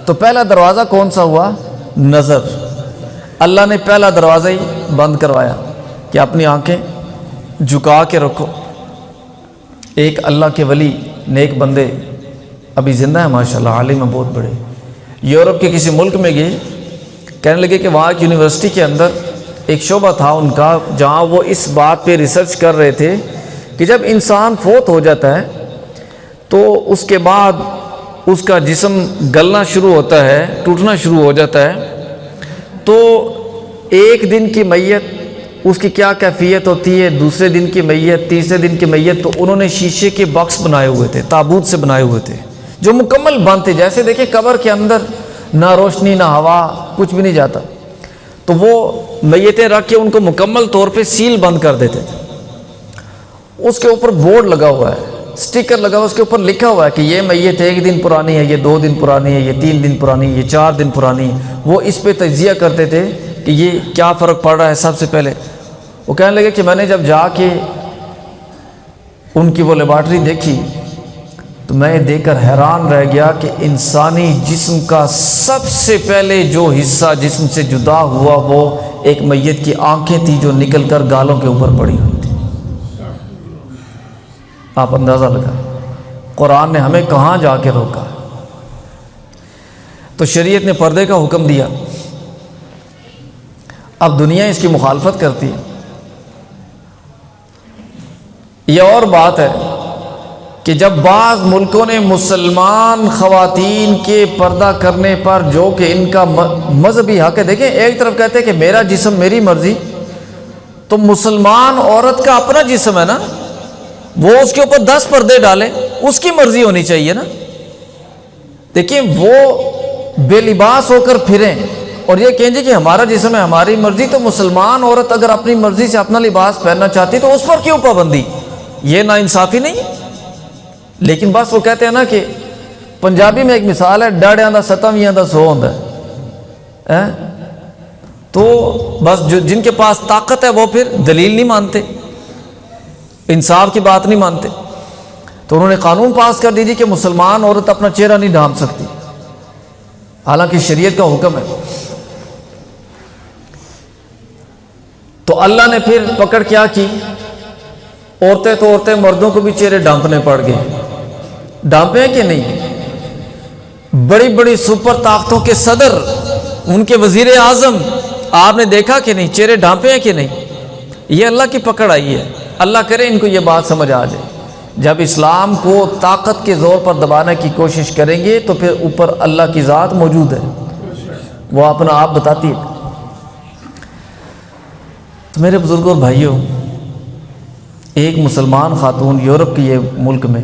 تو پہلا دروازہ کون سا ہوا؟ نظر۔ اللہ نے پہلا دروازہ ہی بند کروایا کہ اپنی آنکھیں جھکا کے رکھو۔ ایک اللہ کے ولی نیک بندے ابھی زندہ ہیں ماشاءاللہ، عالم ہیں بہت بڑے، یورپ کے کسی ملک میں گئے، کہنے لگے کہ وہاں کی یونیورسٹی کے اندر ایک شعبہ تھا ان کا جہاں وہ اس بات پہ ریسرچ کر رہے تھے کہ جب انسان فوت ہو جاتا ہے تو اس کے بعد اس کا جسم گلنا شروع ہوتا ہے، ٹوٹنا شروع ہو جاتا ہے، تو ایک دن کی میت اس کی کیا کیفیت ہوتی ہے، دوسرے دن کی میت، تیسرے دن کی میت۔ تو انہوں نے شیشے کے باکس بنائے ہوئے تھے، تابوت سے بنائے ہوئے تھے جو مکمل بند تھے، جیسے دیکھیں قبر کے اندر نہ روشنی نہ ہوا کچھ بھی نہیں جاتا، تو وہ میتیں رکھ کے ان کو مکمل طور پہ سیل بند کر دیتے تھے۔ اس کے اوپر بورڈ لگا ہوا ہے، سٹیکر لگا ہوا، اس کے اوپر لکھا ہوا ہے کہ یہ میت 1 دن پرانی ہے، یہ 2 دن پرانی ہے، یہ 3 دن پرانی ہے، یہ 4 دن پرانی ہے۔ وہ اس پہ تجزیہ کرتے تھے کہ یہ کیا فرق پڑ رہا ہے۔ سب سے پہلے وہ کہنے لگے کہ میں نے جب جا کے ان کی وہ لیبارٹری دیکھی تو میں یہ دیکھ کر حیران رہ گیا کہ انسانی جسم کا سب سے پہلے جو حصہ جسم سے جدا ہوا وہ ایک میت کی آنکھیں تھی جو نکل کر گالوں کے اوپر پڑی ہوئی تھی۔ آپ اندازہ لگائیں قرآن نے ہمیں کہاں جا کے روکا۔ تو شریعت نے پردے کا حکم دیا، اب دنیا اس کی مخالفت کرتی ہے۔ یہ اور بات ہے کہ جب بعض ملکوں نے مسلمان خواتین کے پردہ کرنے پر، جو کہ ان کا مذہبی حق ہے، دیکھیں ایک طرف کہتے ہیں کہ میرا جسم میری مرضی، تو مسلمان عورت کا اپنا جسم ہے نا، وہ اس کے اوپر 10 پردے ڈالے، اس کی مرضی ہونی چاہیے نا۔ دیکھیں وہ بے لباس ہو کر پھریں اور یہ کہیں جی کہ ہمارا جسم ہے ہماری مرضی، تو مسلمان عورت اگر اپنی مرضی سے اپنا لباس پہننا چاہتی تو اس پر کیوں پابندی؟ یہ ناانصافی نہیں ہے؟ لیکن بس وہ کہتے ہیں نا کہ پنجابی میں ایک مثال ہے، ڈاڑیاں دا ستویاں دا سو ہوندا ہے، تو بس جن کے پاس طاقت ہے وہ پھر دلیل نہیں مانتے، انصاف کی بات نہیں مانتے، تو انہوں نے قانون پاس کر دی کہ مسلمان عورت اپنا چہرہ نہیں ڈھانپ سکتی، حالانکہ شریعت کا حکم ہے۔ تو اللہ نے پھر پکڑ کیا کی، عورتیں مردوں کو بھی چہرے ڈھانپنے پڑ گئے۔ ڈھانپے ہیں کہ نہیں؟ بڑی بڑی سپر طاقتوں کے صدر، ان کے وزیر اعظم، آپ نے دیکھا کہ نہیں چہرے ڈھانپے ہیں کہ نہیں؟ یہ اللہ کی پکڑ آئی ہے۔ اللہ کرے ان کو یہ بات سمجھ آ جائے، جب اسلام کو طاقت کے زور پر دبانے کی کوشش کریں گے تو پھر اوپر اللہ کی ذات موجود ہے، وہ اپنا آپ بتاتی ہے۔ تو میرے بزرگوں اور بھائیوں، ایک مسلمان خاتون یورپ کے یہ ملک میں،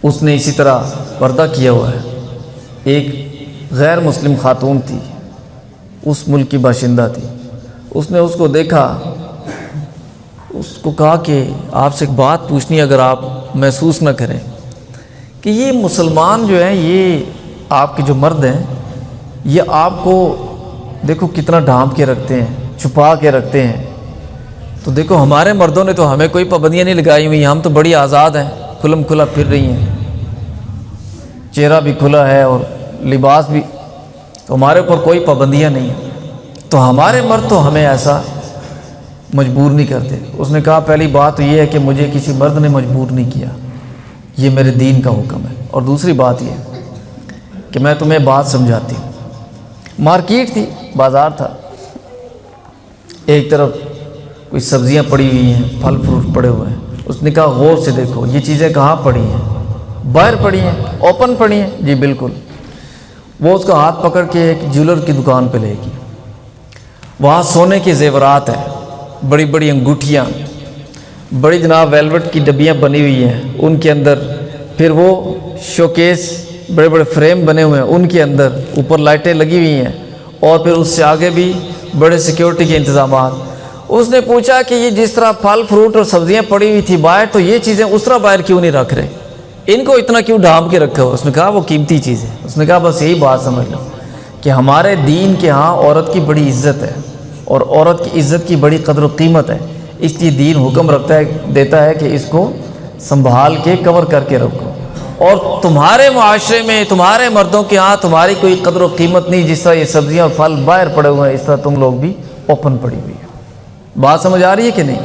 اس نے اسی طرح پردہ کیا ہوا ہے۔ ایک غیر مسلم خاتون تھی، اس ملک کی باشندہ تھی، اس نے اس کو دیکھا، اس کو کہا کہ آپ سے ایک بات پوچھنی، اگر آپ محسوس نہ کریں کہ یہ مسلمان جو ہیں، یہ آپ کے جو مرد ہیں، یہ آپ کو دیکھو کتنا ڈھانپ کے رکھتے ہیں، چھپا کے رکھتے ہیں، تو دیکھو ہمارے مردوں نے تو ہمیں کوئی پابندیاں نہیں لگائی ہوئی، ہم تو بڑی آزاد ہیں، کھلم کھلا پھر رہی ہیں، چہرہ بھی کھلا ہے اور لباس بھی، تو ہمارے اوپر کوئی پابندیاں نہیں ہیں، تو ہمارے مرد تو ہمیں ایسا مجبور نہیں کرتے۔ اس نے کہا پہلی بات تو یہ ہے کہ مجھے کسی مرد نے مجبور نہیں کیا، یہ میرے دین کا حکم ہے، اور دوسری بات یہ کہ میں تمہیں بات سمجھاتی ہوں۔ مارکیٹ تھی، بازار تھا، ایک طرف کوئی سبزیاں پڑی ہوئی ہیں، پھل فروٹ پڑے ہوئے ہیں، اس نے کہا غور سے دیکھو یہ چیزیں کہاں پڑی ہیں؟ باہر پڑی ہیں، اوپن پڑی ہیں؟ جی بالکل۔ وہ اس کا ہاتھ پکڑ کے ایک جیولر کی دکان پہ لے گی، وہاں سونے کے زیورات ہیں، بڑی بڑی انگوٹھیاں، بڑی جناب ویلوٹ کی ڈبیاں بنی ہوئی ہیں ان کے اندر، پھر وہ شوکیس بڑے بڑے فریم بنے ہوئے ہیں ان کے اندر، اوپر لائٹیں لگی ہوئی ہیں، اور پھر اس سے آگے بھی بڑے سیکیورٹی کے انتظامات۔ اس نے پوچھا کہ یہ جس طرح پھل فروٹ اور سبزیاں پڑی ہوئی تھی باہر، تو یہ چیزیں اس طرح باہر کیوں نہیں رکھ رہے، ان کو اتنا کیوں ڈھانپ کے رکھا ہو؟ اس نے کہا وہ قیمتی چیز ہے۔ اس نے کہا بس یہی بات سمجھ لو کہ ہمارے دین کے ہاں عورت کی بڑی عزت ہے، اور عورت کی عزت کی بڑی قدر و قیمت ہے، اس لیے دین حکم رکھتا ہے، دیتا ہے کہ اس کو سنبھال کے کور کر کے رکھو۔ اور تمہارے معاشرے میں تمہارے مردوں کے ہاں تمہاری کوئی قدر و قیمت نہیں، جس طرح یہ سبزیاں اور پھل باہر پڑے ہوئے ہیں اس طرح تم لوگ بھی اوپن پڑی ہوئی ہے۔ بات سمجھ آ رہی ہے کہ نہیں؟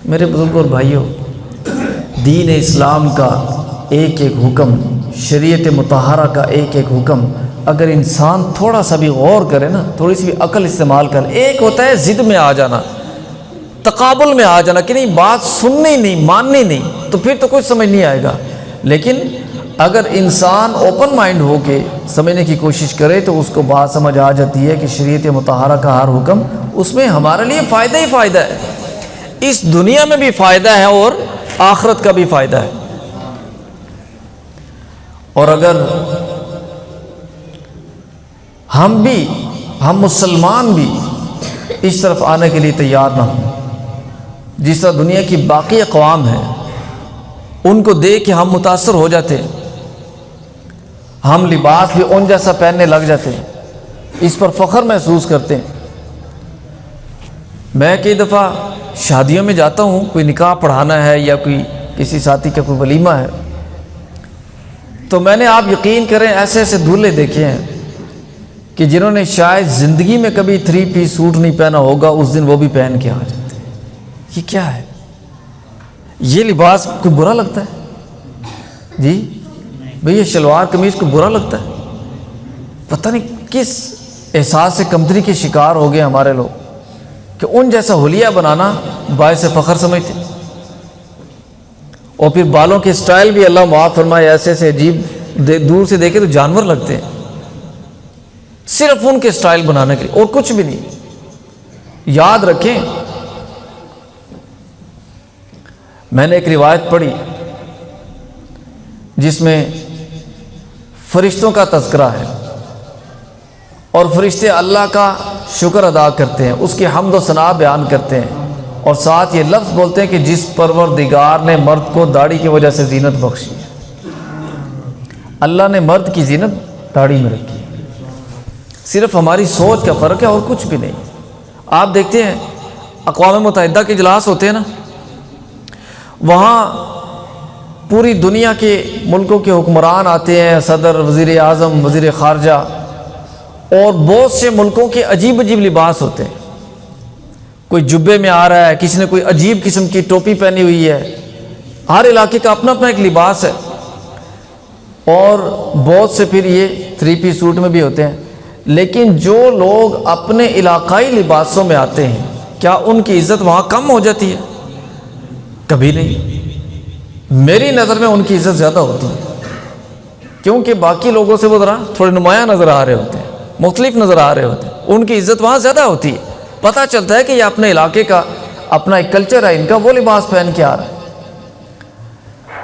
میرے بزرگوں اور بھائیوں، دین اسلام کا ایک ایک حکم، شریعت مطہرہ کا ایک ایک حکم اگر انسان تھوڑا سا بھی غور کرے نا، تھوڑی سی بھی عقل استعمال کرے، ایک ہوتا ہے ضد میں آ جانا، تقابل میں آ جانا کہ نہیں بات سننی نہیں ماننی نہیں، تو پھر تو کچھ سمجھ نہیں آئے گا۔ لیکن اگر انسان اوپن مائنڈ ہو کے سمجھنے کی کوشش کرے تو اس کو بات سمجھ آ جاتی ہے کہ شریعت مطہرہ کا ہر حکم اس میں ہمارے لیے فائدہ ہی فائدہ ہے، اس دنیا میں بھی فائدہ ہے اور آخرت کا بھی فائدہ ہے۔ اور اگر ہم مسلمان بھی اس طرف آنے کے لیے تیار نہ ہوں، جس طرح دنیا کی باقی اقوام ہیں ان کو دیکھ کے ہم متاثر ہو جاتے ہیں، ہم لباس بھی ان جیسا پہننے لگ جاتے ہیں، اس پر فخر محسوس کرتے ہیں۔ میں کئی دفعہ شادیوں میں جاتا ہوں، کوئی نکاح پڑھانا ہے یا کوئی کسی ساتھی کا کوئی ولیمہ ہے، تو میں نے آپ یقین کریں ایسے ایسے دولہے دیکھے ہیں کہ جنہوں نے شاید زندگی میں کبھی 3 پیس سوٹ نہیں پہنا ہوگا، اس دن وہ بھی پہن کے آ جاتے ہیں۔ یہ کیا ہے؟ یہ لباس کوئی برا لگتا ہے؟ جی بھئی یہ شلوار قمیض کو برا لگتا ہے؟ پتہ نہیں کس احساس سے کمتری کے شکار ہو گئے ہمارے لوگ کہ ان جیسا حلیہ بنانا باعث فخر سمجھتے ہیں۔ اور پھر بالوں کے سٹائل بھی اللہ معاف فرمائے ایسے ایسے عجیب، دور سے دیکھے تو جانور لگتے ہیں، صرف ان کے سٹائل بنانے کے لیے اور کچھ بھی نہیں۔ یاد رکھیں، میں نے ایک روایت پڑھی جس میں فرشتوں کا تذکرہ ہے اور فرشتے اللہ کا شکر ادا کرتے ہیں، اس کی حمد و ثنا بیان کرتے ہیں، اور ساتھ یہ لفظ بولتے ہیں کہ جس پروردگار نے مرد کو داڑھی کی وجہ سے زینت بخشی ہے۔ اللہ نے مرد کی زینت داڑھی میں رکھی ہے، صرف ہماری سوچ کا فرق ہے اور کچھ بھی نہیں۔ آپ دیکھتے ہیں اقوام متحدہ کے اجلاس ہوتے ہیں نا، وہاں پوری دنیا کے ملکوں کے حکمران آتے ہیں، صدر، وزیر اعظم، وزیر خارجہ، اور بہت سے ملکوں کے عجیب عجیب لباس ہوتے ہیں۔ کوئی جبے میں آ رہا ہے، کسی نے کوئی عجیب قسم کی ٹوپی پہنی ہوئی ہے، ہر علاقے کا اپنا اپنا ایک لباس ہے، اور بہت سے پھر یہ 3 پیس سوٹ میں بھی ہوتے ہیں۔ لیکن جو لوگ اپنے علاقائی لباسوں میں آتے ہیں، کیا ان کی عزت وہاں کم ہو جاتی ہے؟ کبھی نہیں۔ میری نظر میں ان کی عزت زیادہ ہوتی ہے، کیونکہ باقی لوگوں سے وہ ذرا تھوڑے نمایاں نظر آ رہے ہوتے ہیں، مختلف نظر آ رہے ہوتے ہیں، ان کی عزت وہاں زیادہ ہوتی ہے۔ پتہ چلتا ہے کہ یہ اپنے علاقے کا اپنا ایک کلچر ہے، ان کا وہ لباس پہن کے آ رہا ہے۔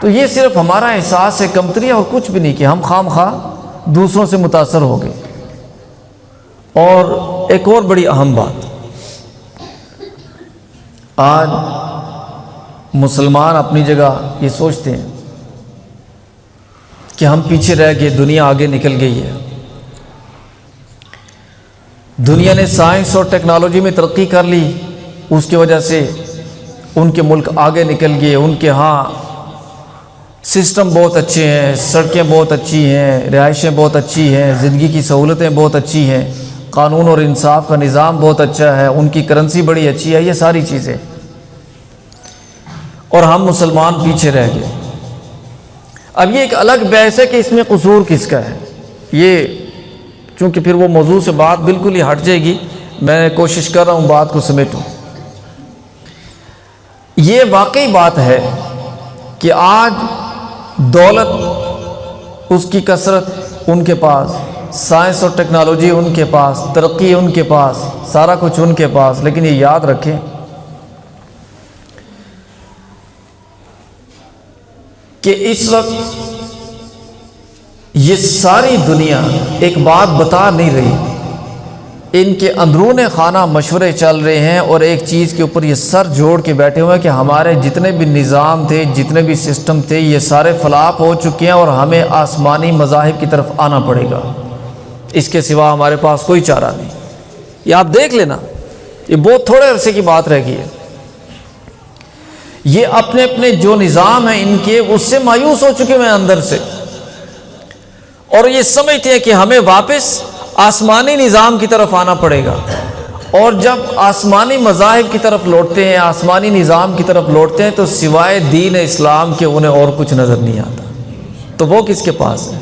تو یہ صرف ہمارا احساس ہے کمتری ہے اور کچھ بھی نہیں کہ ہم خام خواہ دوسروں سے متاثر ہو گئے۔ اور ایک اور بڑی اہم بات، آج مسلمان اپنی جگہ یہ سوچتے ہیں کہ ہم پیچھے رہ گئے، دنیا آگے نکل گئی ہے، دنیا نے سائنس اور ٹیکنالوجی میں ترقی کر لی، اس کی وجہ سے ان کے ملک آگے نکل گئے، ان کے ہاں سسٹم بہت اچھے ہیں، سڑکیں بہت اچھی ہیں، رہائشیں بہت اچھی ہیں، زندگی کی سہولتیں بہت اچھی ہیں، قانون اور انصاف کا نظام بہت اچھا ہے، ان کی کرنسی بڑی اچھی ہے، یہ ساری چیزیں، اور ہم مسلمان پیچھے رہ گئے۔ اب یہ ایک الگ بحث ہے کہ اس میں قصور کس کا ہے، یہ چونکہ پھر وہ موضوع سے بات بالکل ہی ہٹ جائے گی، میں کوشش کر رہا ہوں بات کو سمیٹوں۔ یہ واقعی بات ہے کہ آج دولت، اس کی کثرت ان کے پاس، سائنس اور ٹیکنالوجی ان کے پاس، ترقی ان کے پاس، سارا کچھ ان کے پاس، لیکن یہ یاد رکھیں کہ اس وقت یہ ساری دنیا ایک بات بتا نہیں رہی، ان کے اندرون خانہ مشورے چل رہے ہیں اور ایک چیز کے اوپر یہ سر جوڑ کے بیٹھے ہوئے ہیں کہ ہمارے جتنے بھی نظام تھے، جتنے بھی سسٹم تھے، یہ سارے فلاپ ہو چکے ہیں اور ہمیں آسمانی مذاہب کی طرف آنا پڑے گا، اس کے سوا ہمارے پاس کوئی چارہ نہیں۔ یہ آپ دیکھ لینا، یہ بہت تھوڑے عرصے کی بات رہ گئی ہے۔ یہ اپنے اپنے جو نظام ہیں ان کے، اس سے مایوس ہو چکے ہیں اندر سے، اور یہ سمجھتے ہیں کہ ہمیں واپس آسمانی نظام کی طرف آنا پڑے گا، اور جب آسمانی مذاہب کی طرف لوٹتے ہیں، آسمانی نظام کی طرف لوٹتے ہیں، تو سوائے دین اسلام کے انہیں اور کچھ نظر نہیں آتا۔ تو وہ کس کے پاس ہے؟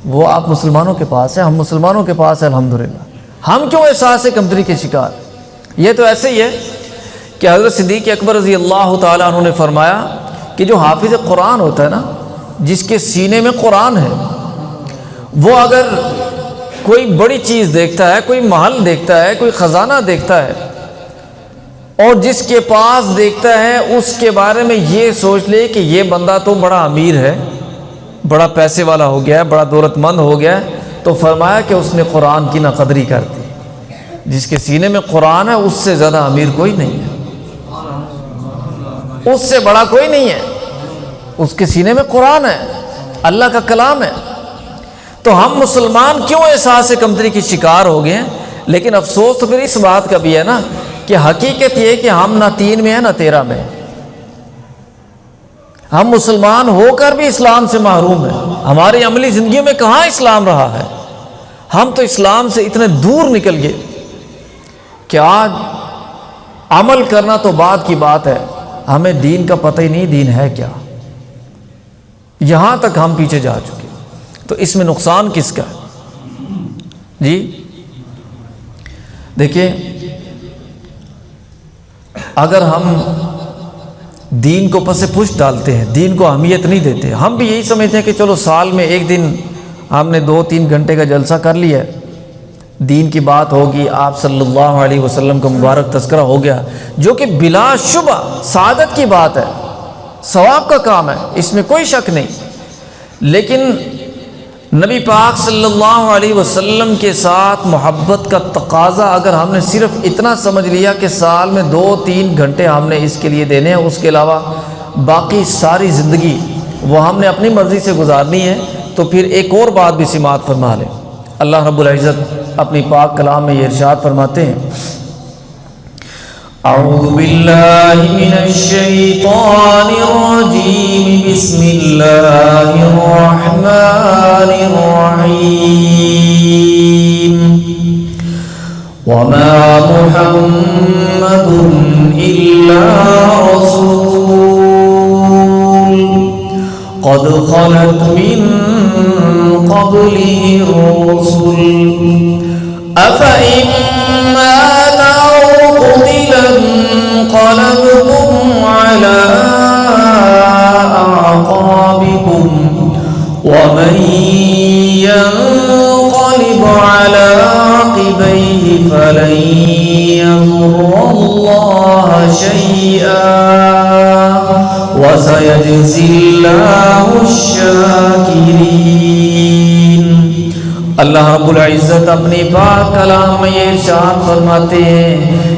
وہ آپ مسلمانوں کے پاس ہے، ہم مسلمانوں کے پاس ہے الحمدللہ۔ ہم کیوں احساس کمتری کے شکار؟ یہ تو ایسے ہی ہے کہ حضرت صدیق اکبر رضی اللہ تعالیٰ عنہ نے فرمایا کہ جو حافظ قرآن ہوتا ہے نا، جس کے سینے میں قرآن ہے، وہ اگر کوئی بڑی چیز دیکھتا ہے، کوئی محل دیکھتا ہے، کوئی خزانہ دیکھتا ہے، اور جس کے پاس دیکھتا ہے اس کے بارے میں یہ سوچ لے کہ یہ بندہ تو بڑا امیر ہے، بڑا پیسے والا ہو گیا ہے، بڑا دولت مند ہو گیا ہے، تو فرمایا کہ اس نے قرآن کی ناقدری کر دی۔ جس کے سینے میں قرآن ہے اس سے زیادہ امیر کوئی نہیں ہے، اس سے بڑا کوئی نہیں ہے، اس کے سینے میں قرآن ہے، اللہ کا کلام ہے۔ تو ہم مسلمان کیوں احساس کمتری کی شکار ہو گئے ہیں؟ لیکن افسوس تو پھر اس بات کا بھی ہے نا کہ حقیقت یہ ہے کہ ہم نہ 3 میں ہیں نہ 13 میں، ہم مسلمان ہو کر بھی اسلام سے محروم ہیں۔ ہماری عملی زندگی میں کہاں اسلام رہا ہے؟ ہم تو اسلام سے اتنے دور نکل گئے کہ آج عمل کرنا تو بعد کی بات ہے، ہمیں دین کا پتہ ہی نہیں دین ہے کیا، یہاں تک ہم پیچھے جا چکے۔ تو اس میں نقصان کس کا ہے؟ جی دیکھیں، اگر ہم دین کو پس پش ڈالتے ہیں، دین کو اہمیت نہیں دیتے، ہم بھی یہی سمجھتے ہیں کہ چلو سال میں ایک دن ہم نے 2-3 گھنٹے کا جلسہ کر لیا ہے، دین کی بات ہوگی، آپ صلی اللہ علیہ وسلم کا مبارک تذکرہ ہو گیا، جو کہ بلا شبہ سعادت کی بات ہے، ثواب کا کام ہے، اس میں کوئی شک نہیں۔ لیکن نبی پاک صلی اللہ علیہ وسلم کے ساتھ محبت کا تقاضا اگر ہم نے صرف اتنا سمجھ لیا کہ سال میں 2-3 گھنٹے ہم نے اس کے لیے دینے ہیں، اس کے علاوہ باقی ساری زندگی وہ ہم نے اپنی مرضی سے گزارنی ہے، تو پھر ایک اور بات بھی سماعت فرما لیں۔ اللہ رب العزت اپنی پاک کلام میں یہ ارشاد فرماتے ہیں، اعوذ باللہ من الشیطان الرجیم، بسم اللہ الرحمن الرحیم، وما محمد الا رسول قد خلت من قبله الرسل افإن مات أو قتل انقلبتم على أعقابكم ومن ينقلب على عقبيه فلن يضر الله شيئا وسيجزي الله الشاكرين۔ اللہ رب العزت اپنی پاک کلام میں یہ ارشاد فرماتے ہیں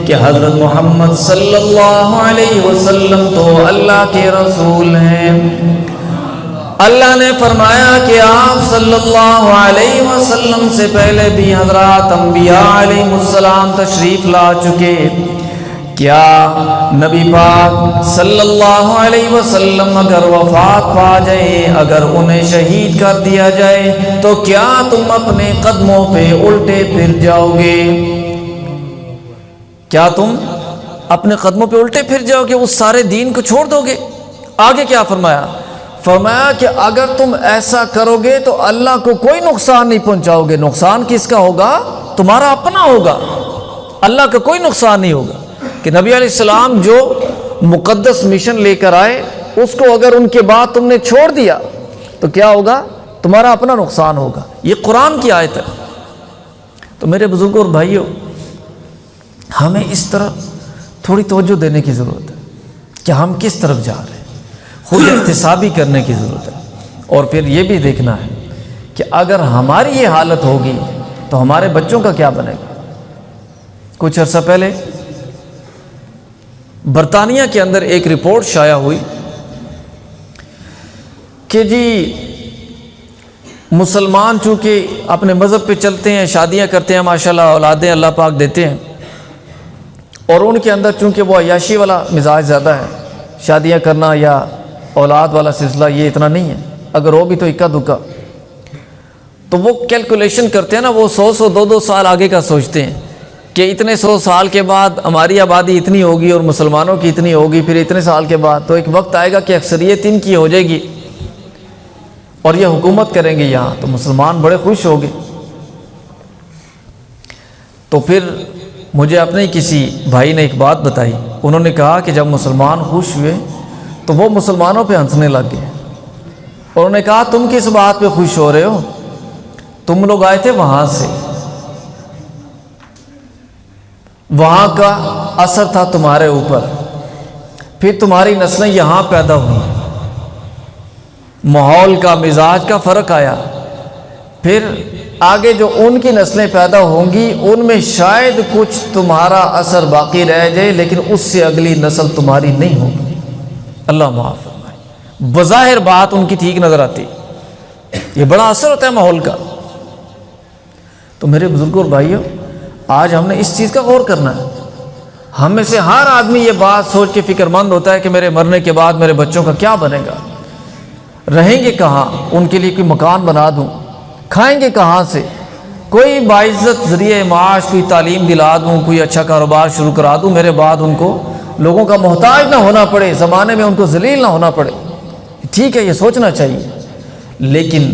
کہ حضرت محمد صلی اللہ علیہ وسلم تو اللہ کے رسول ہیں۔ اللہ نے فرمایا کہ آپ صلی اللہ علیہ وسلم سے پہلے بھی حضرات انبیاء علیہ السلام تشریف لا چکے، کیا نبی پاک صلی اللہ علیہ وسلم اگر وفات پا جائے، اگر انہیں شہید کر دیا جائے، تو کیا تم اپنے قدموں پہ الٹے پھر جاؤ گے؟ کیا تم اپنے قدموں پہ الٹے پھر جاؤ گے، اس سارے دین کو چھوڑ دو گے؟ آگے کیا فرمایا؟ فرمایا کہ اگر تم ایسا کرو گے تو اللہ کو کوئی نقصان نہیں پہنچاؤ گے۔ نقصان کس کا ہوگا؟ تمہارا اپنا ہوگا، اللہ کا کوئی نقصان نہیں ہوگا۔ کہ نبی علیہ السلام جو مقدس مشن لے کر آئے، اس کو اگر ان کے بعد تم نے چھوڑ دیا تو کیا ہوگا؟ تمہارا اپنا نقصان ہوگا۔ یہ قرآن کی آیت ہے۔ تو میرے بزرگوں اور بھائیوں، ہمیں اس طرف تھوڑی توجہ دینے کی ضرورت ہے کہ ہم کس طرف جا رہے ہیں، خود احتسابی کرنے کی ضرورت ہے، اور پھر یہ بھی دیکھنا ہے کہ اگر ہماری یہ حالت ہوگی تو ہمارے بچوں کا کیا بنے گا۔ کچھ عرصہ پہلے برطانیہ کے اندر ایک رپورٹ شائع ہوئی کہ جی مسلمان چونکہ اپنے مذہب پہ چلتے ہیں، شادیاں کرتے ہیں، ماشاءاللہ اولادیں اللہ پاک دیتے ہیں، اور ان کے اندر چونکہ وہ عیاشی والا مزاج زیادہ ہے، شادیاں کرنا یا اولاد والا سلسلہ یہ اتنا نہیں ہے، اگر ہو بھی تو اکا دکا۔ تو وہ کیلکولیشن کرتے ہیں نا، وہ 100 2 سال آگے کا سوچتے ہیں کہ اتنے 100 سال کے بعد ہماری آبادی اتنی ہوگی اور مسلمانوں کی اتنی ہوگی، پھر اتنے سال کے بعد تو ایک وقت آئے گا کہ اکثریت ان کی ہو جائے گی اور یہ حکومت کریں گے یہاں، تو مسلمان بڑے خوش ہو گئے۔ تو پھر مجھے اپنے کسی بھائی نے ایک بات بتائی، انہوں نے کہا کہ جب مسلمان خوش ہوئے تو وہ مسلمانوں پہ ہنسنے لگ گئے، اور انہوں نے کہا تم کس بات پہ خوش ہو رہے ہو، تم لوگ آئے تھے وہاں سے، وہاں کا اثر تھا تمہارے اوپر، پھر تمہاری نسلیں یہاں پیدا ہوئی، ماحول کا مزاج کا فرق آیا، پھر آگے جو ان کی نسلیں پیدا ہوں گی ان میں شاید کچھ تمہارا اثر باقی رہ جائے، لیکن اس سے اگلی نسل تمہاری نہیں ہوگی۔ اللہ معاف فرمائے۔ بظاہر بات ان کی ٹھیک نظر آتی، یہ بڑا اثر ہوتا ہے ماحول کا۔ تو میرے بزرگوں اور بھائیوں، آج ہم نے اس چیز کا غور کرنا ہے۔ ہم میں سے ہر آدمی یہ بات سوچ کے فکر مند ہوتا ہے کہ میرے مرنے کے بعد میرے بچوں کا کیا بنے گا، رہیں گے کہاں، ان کے لیے کوئی مکان بنا دوں، کھائیں گے کہاں سے، کوئی باعزت ذریعہ معاش، کوئی تعلیم دلا دوں، کوئی اچھا کاروبار شروع کرا دوں، میرے بعد ان کو لوگوں کا محتاج نہ ہونا پڑے، زمانے میں ان کو ذلیل نہ ہونا پڑے۔ ٹھیک ہے، یہ سوچنا چاہیے، لیکن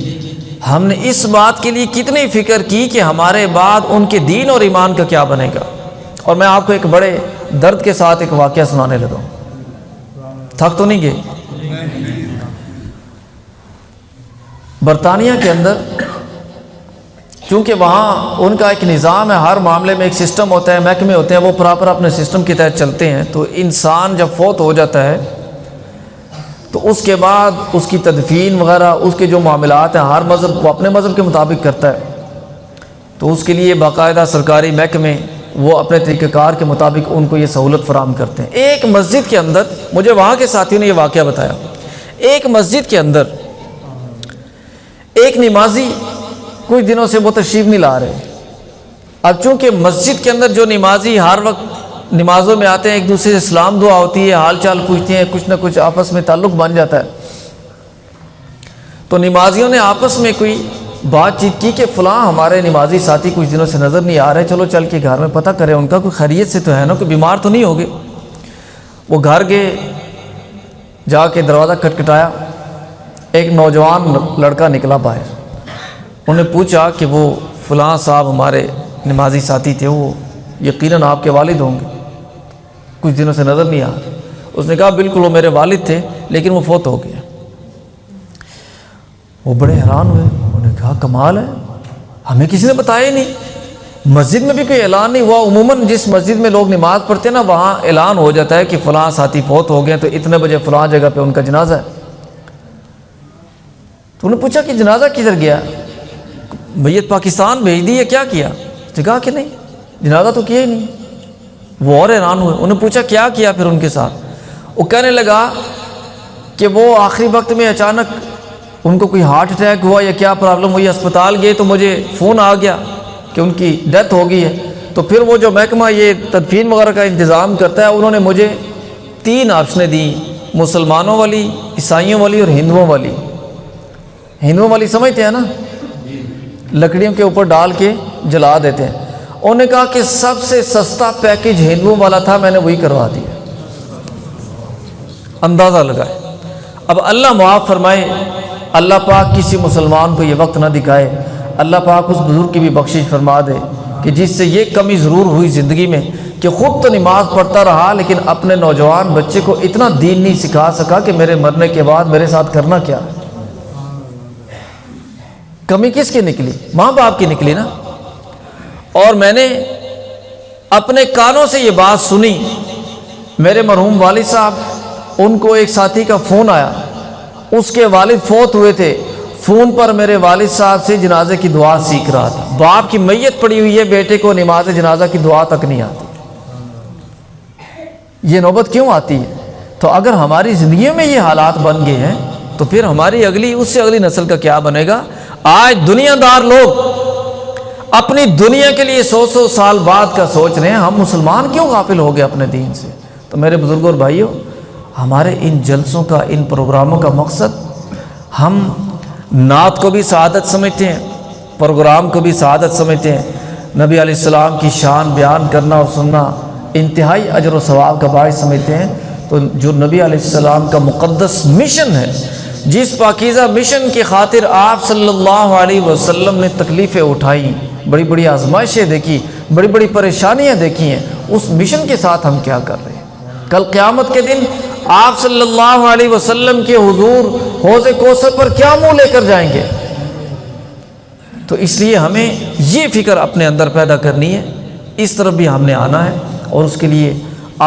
ہم نے اس بات کے لیے کتنی فکر کی کہ ہمارے بعد ان کے دین اور ایمان کا کیا بنے گا۔ اور میں آپ کو ایک بڑے درد کے ساتھ ایک واقعہ سنانے لگا ہوں، تھک تو نہیں گئے؟ برطانیہ کے اندر چونکہ وہاں ان کا ایک نظام ہے، ہر معاملے میں ایک سسٹم ہوتا ہے، محکمے ہوتے ہیں، وہ پراپر اپنے سسٹم کے تحت چلتے ہیں۔ تو انسان جب فوت ہو جاتا ہے تو اس کے بعد اس کی تدفین وغیرہ، اس کے جو معاملات ہیں، ہر مذہب وہ اپنے مذہب کے مطابق کرتا ہے، تو اس کے لیے باقاعدہ سرکاری محکمے وہ اپنے طریقہ کار کے مطابق ان کو یہ سہولت فراہم کرتے ہیں۔ ایک مسجد کے اندر، مجھے وہاں کے ساتھیوں نے یہ واقعہ بتایا، ایک مسجد کے اندر ایک نمازی کچھ دنوں سے وہ تشریف نہیں لا رہے۔ اب چونکہ مسجد کے اندر جو نمازی ہر وقت نمازوں میں آتے ہیں، ایک دوسرے سے سلام دعا ہوتی ہے، حال چال پوچھتے ہیں، کچھ نہ کچھ آپس میں تعلق بن جاتا ہے، تو نمازیوں نے آپس میں کوئی بات چیت کی کہ فلاں ہمارے نمازی ساتھی کچھ دنوں سے نظر نہیں آ رہے، چلو چل کے گھر میں پتہ کریں ان کا کوئی خیریت سے تو ہے نا، کوئی بیمار تو نہیں ہوگے۔ وہ گھر گئے، جا کے دروازہ کھٹکھٹایا، ایک نوجوان لڑکا نکلا باہر، انہوں نے پوچھا کہ وہ فلاں صاحب ہمارے نمازی ساتھی تھے، وہ یقیناً آپ کے والد ہوں گے، کچھ دنوں سے نظر نہیں آ رہے۔ اس نے کہا بالکل وہ میرے والد تھے، لیکن وہ فوت ہو گیا۔ وہ بڑے حیران ہوئے، انہوں نے کہا کمال ہے، ہمیں کسی نے بتایا ہی نہیں، مسجد میں بھی کوئی اعلان نہیں ہوا۔ عموماً جس مسجد میں لوگ نماز پڑھتے ہیں نا، وہاں اعلان ہو جاتا ہے کہ فلاں ساتھی فوت ہو گئے، تو اتنے بجے فلاں جگہ پہ ان کا جنازہ ہے۔ تو انہوں نے پوچھا کہ جنازہ کدھر گیا، میت پاکستان بھیج دی ہے کیا کیا؟ اس نے کہا کہ نہیں، جنازہ تو کیا ہی نہیں۔ وہ اور حیران ہوئے، انہوں نے پوچھا کیا کیا پھر ان کے ساتھ؟ وہ کہنے لگا کہ وہ آخری وقت میں اچانک ان کو کوئی ہارٹ اٹیک ہوا یا کیا پرابلم ہوئی، اسپتال گئے تو مجھے فون آ گیا کہ ان کی ڈیتھ ہو گئی ہے۔ تو پھر وہ جو محکمہ یہ تدفین وغیرہ کا انتظام کرتا ہے، انہوں نے مجھے 3 آپشنیں دیں، مسلمانوں والی، عیسائیوں والی اور ہندوؤں والی۔ ہندوؤں والی سمجھتے ہیں نا، لکڑیوں کے اوپر ڈال کے جلا دیتے ہیں۔ انہوں نے کہا کہ سب سے سستا پیکج ہندوؤں والا تھا، میں نے وہی کروا دیا۔ اندازہ لگائے۔ اب اللہ معاف فرمائے، اللہ پاک کسی مسلمان کو یہ وقت نہ دکھائے، اللہ پاک اس بزرگ کی بھی بخشش فرما دے کہ جس سے یہ کمی ضرور ہوئی زندگی میں کہ خود تو نماز پڑھتا رہا، لیکن اپنے نوجوان بچے کو اتنا دین نہیں سکھا سکا کہ میرے مرنے کے بعد میرے ساتھ کرنا کیا۔ کمی کس کی نکلی؟ ماں باپ کی نکلی نا۔ اور میں نے اپنے کانوں سے یہ بات سنی، میرے مرحوم والد صاحب، ان کو ایک ساتھی کا فون آیا، اس کے والد فوت ہوئے تھے، فون پر میرے والد صاحب سے جنازے کی دعا سیکھ رہا تھا۔ باپ کی میت پڑی ہوئی ہے، بیٹے کو نماز جنازہ کی دعا تک نہیں آتی۔ یہ نوبت کیوں آتی ہے؟ تو اگر ہماری زندگیوں میں یہ حالات بن گئے ہیں تو پھر ہماری اس سے اگلی نسل کا کیا بنے گا؟ آج دنیا دار لوگ اپنی دنیا کے لیے 100 سال بعد کا سوچ رہے ہیں، ہم مسلمان کیوں غافل ہو گئے اپنے دین سے؟ تو میرے بزرگوں اور بھائیوں، ہمارے ان جلسوں کا، ان پروگراموں کا مقصد، ہم نعت کو بھی سعادت سمجھتے ہیں، پروگرام کو بھی سعادت سمجھتے ہیں، نبی علیہ السلام کی شان بیان کرنا اور سننا انتہائی اجر و ثواب کا باعث سمجھتے ہیں۔ تو جو نبی علیہ السلام کا مقدس مشن ہے، جس پاکیزہ مشن کی خاطر آپ صلی اللہ علیہ وسلم نے تکلیفیں اٹھائیں، بڑی بڑی آزمائشیں دیکھی، بڑی بڑی پریشانیاں دیکھی ہیں، اس مشن کے ساتھ ہم کیا کر رہے ہیں؟ کل قیامت کے دن آپ صلی اللہ علیہ وسلم کے حضور حوض کوثر پر کیا منہ لے کر جائیں گے؟ تو اس لیے ہمیں یہ فکر اپنے اندر پیدا کرنی ہے، اس طرف بھی ہم نے آنا ہے، اور اس کے لیے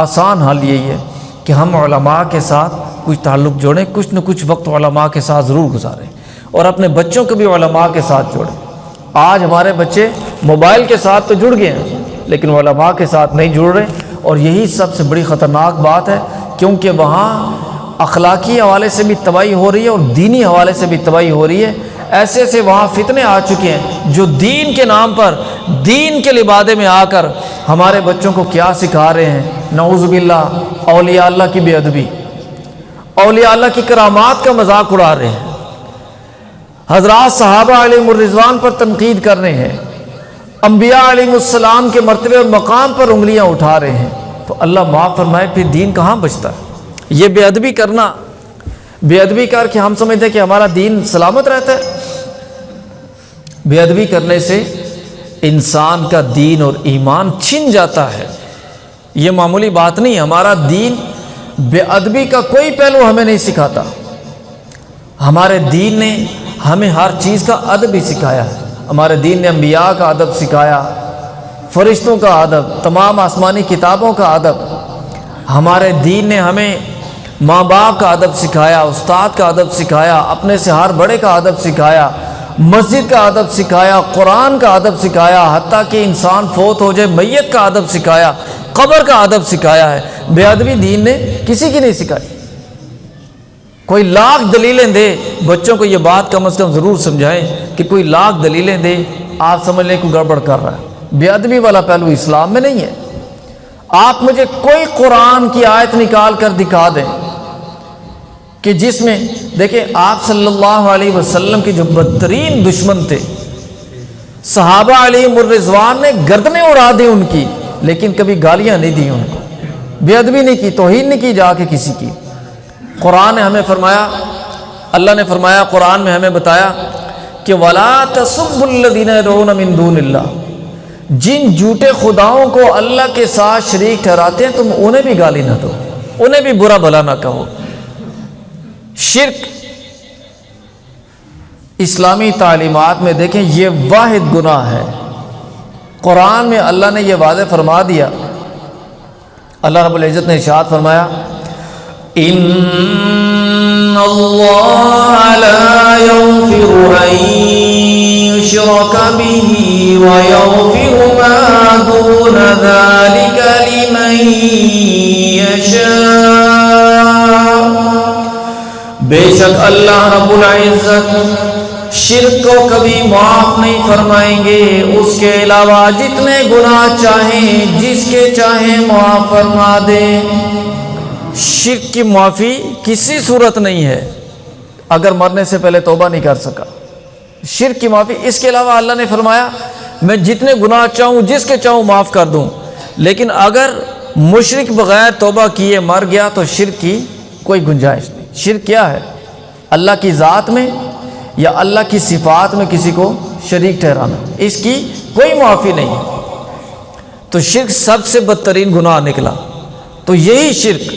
آسان حل یہی ہے کہ ہم علماء کے ساتھ کچھ تعلق جوڑیں، کچھ نہ کچھ وقت علماء کے ساتھ ضرور گزاریں، اور اپنے بچوں کو بھی علماء کے ساتھ جوڑیں۔ آج ہمارے بچے موبائل کے ساتھ تو جڑ گئے ہیں، لیکن علماء کے ساتھ نہیں جڑ رہے، اور یہی سب سے بڑی خطرناک بات ہے، کیونکہ وہاں اخلاقی حوالے سے بھی تباہی ہو رہی ہے اور دینی حوالے سے بھی تباہی ہو رہی ہے۔ ایسے ایسے وہاں فتنے آ چکے ہیں جو دین کے نام پر، دین کے لبادے میں آ کر ہمارے بچوں کو کیا سکھا رہے ہیں؟ نعوذ باللہ، اولیاء اللہ کی بے ادبی، اولیاء اللہ کی کرامات کا مذاق اڑا رہے ہیں، حضرات صحابہ علیہم الرضوان پر تنقید کر رہے ہیں، انبیاء علیہم السلام کے مرتبے اور مقام پر انگلیاں اٹھا رہے ہیں۔ تو اللہ معاف فرمائے، پھر دین کہاں بچتا ہے؟ یہ بے ادبی کرنا، بے ادبی کر کے ہم سمجھتے ہیں کہ ہمارا دین سلامت رہتا ہے۔ بے ادبی کرنے سے انسان کا دین اور ایمان چھن جاتا ہے، یہ معمولی بات نہیں۔ ہمارا دین بے ادبی کا کوئی پہلو ہمیں نہیں سکھاتا، ہمارے دین نے ہمیں ہر چیز کا ادب ہی سکھایا ہے۔ ہمارے دین نے انبیاء کا ادب سکھایا، فرشتوں کا ادب، تمام آسمانی کتابوں کا ادب۔ ہمارے دین نے ہمیں ماں باپ کا ادب سکھایا، استاد کا ادب سکھایا، اپنے سے ہر بڑے کا ادب سکھایا، مسجد کا ادب سکھایا، قرآن کا ادب سکھایا، حتیٰ کہ انسان فوت ہو جائے میت کا ادب سکھایا، قبر کا ادب سکھایا ہے۔ بے ادبی دین نے کسی کی نہیں سکھائی۔ کوئی لاکھ دلیلیں دے، بچوں کو یہ بات کم از کم ضرور سمجھائیں کہ کوئی لاکھ دلیلیں دے، آپ سمجھ لیں کوئی گڑبڑ کر رہا ہے۔ بے ادبی والا پہلو اسلام میں نہیں ہے۔ آپ مجھے کوئی قرآن کی آیت نکال کر دکھا دیں کہ جس میں، دیکھیں آپ صلی اللہ علیہ وسلم کے جو بدترین دشمن تھے، صحابہ علیہم الرضوان نے گردنیں اڑا دی ان کی، لیکن کبھی گالیاں نہیں دی ان کو، بے ادبی نہیں کی، توہین نہیں کی جا کے کسی کی۔ قرآن نے ہمیں فرمایا، اللہ نے فرمایا قرآن میں ہمیں بتایا کہ وَلَا تَسُبُّوا الَّذِينَ يَدْعُونَ مِن دُونِ اللَّهِ، جن جھوٹے خداؤں کو اللہ کے ساتھ شریک ٹھہراتے ہیں تم انہیں بھی گالی نہ دو، انہیں بھی برا بھلا نہ کہو۔ شرک اسلامی تعلیمات میں دیکھیں یہ واحد گناہ ہے۔ قرآن میں اللہ نے یہ واضح فرما دیا، اللہ رب العزت نے ارشاد فرمایا ان اللہ لا یغفر ان یشرک به ویغفر ما دون ذلک لمن یشاء، بے شک اللہ رب العزت شرک کو کبھی معاف نہیں فرمائیں گے، اس کے علاوہ جتنے گناہ چاہیں جس کے چاہیں معاف فرما دیں۔ شرک کی معافی کسی صورت نہیں ہے اگر مرنے سے پہلے توبہ نہیں کر سکا۔ شرک کی معافی، اس کے علاوہ اللہ نے فرمایا میں جتنے گناہ چاہوں جس کے چاہوں معاف کر دوں، لیکن اگر مشرک بغیر توبہ کیے مر گیا تو شرک کی کوئی گنجائش نہیں۔ شرک کیا ہے؟ اللہ کی ذات میں یا اللہ کی صفات میں کسی کو شریک ٹھہرانا، اس کی کوئی معافی نہیں۔ تو شرک سب سے بدترین گناہ نکلا۔ تو یہی شرک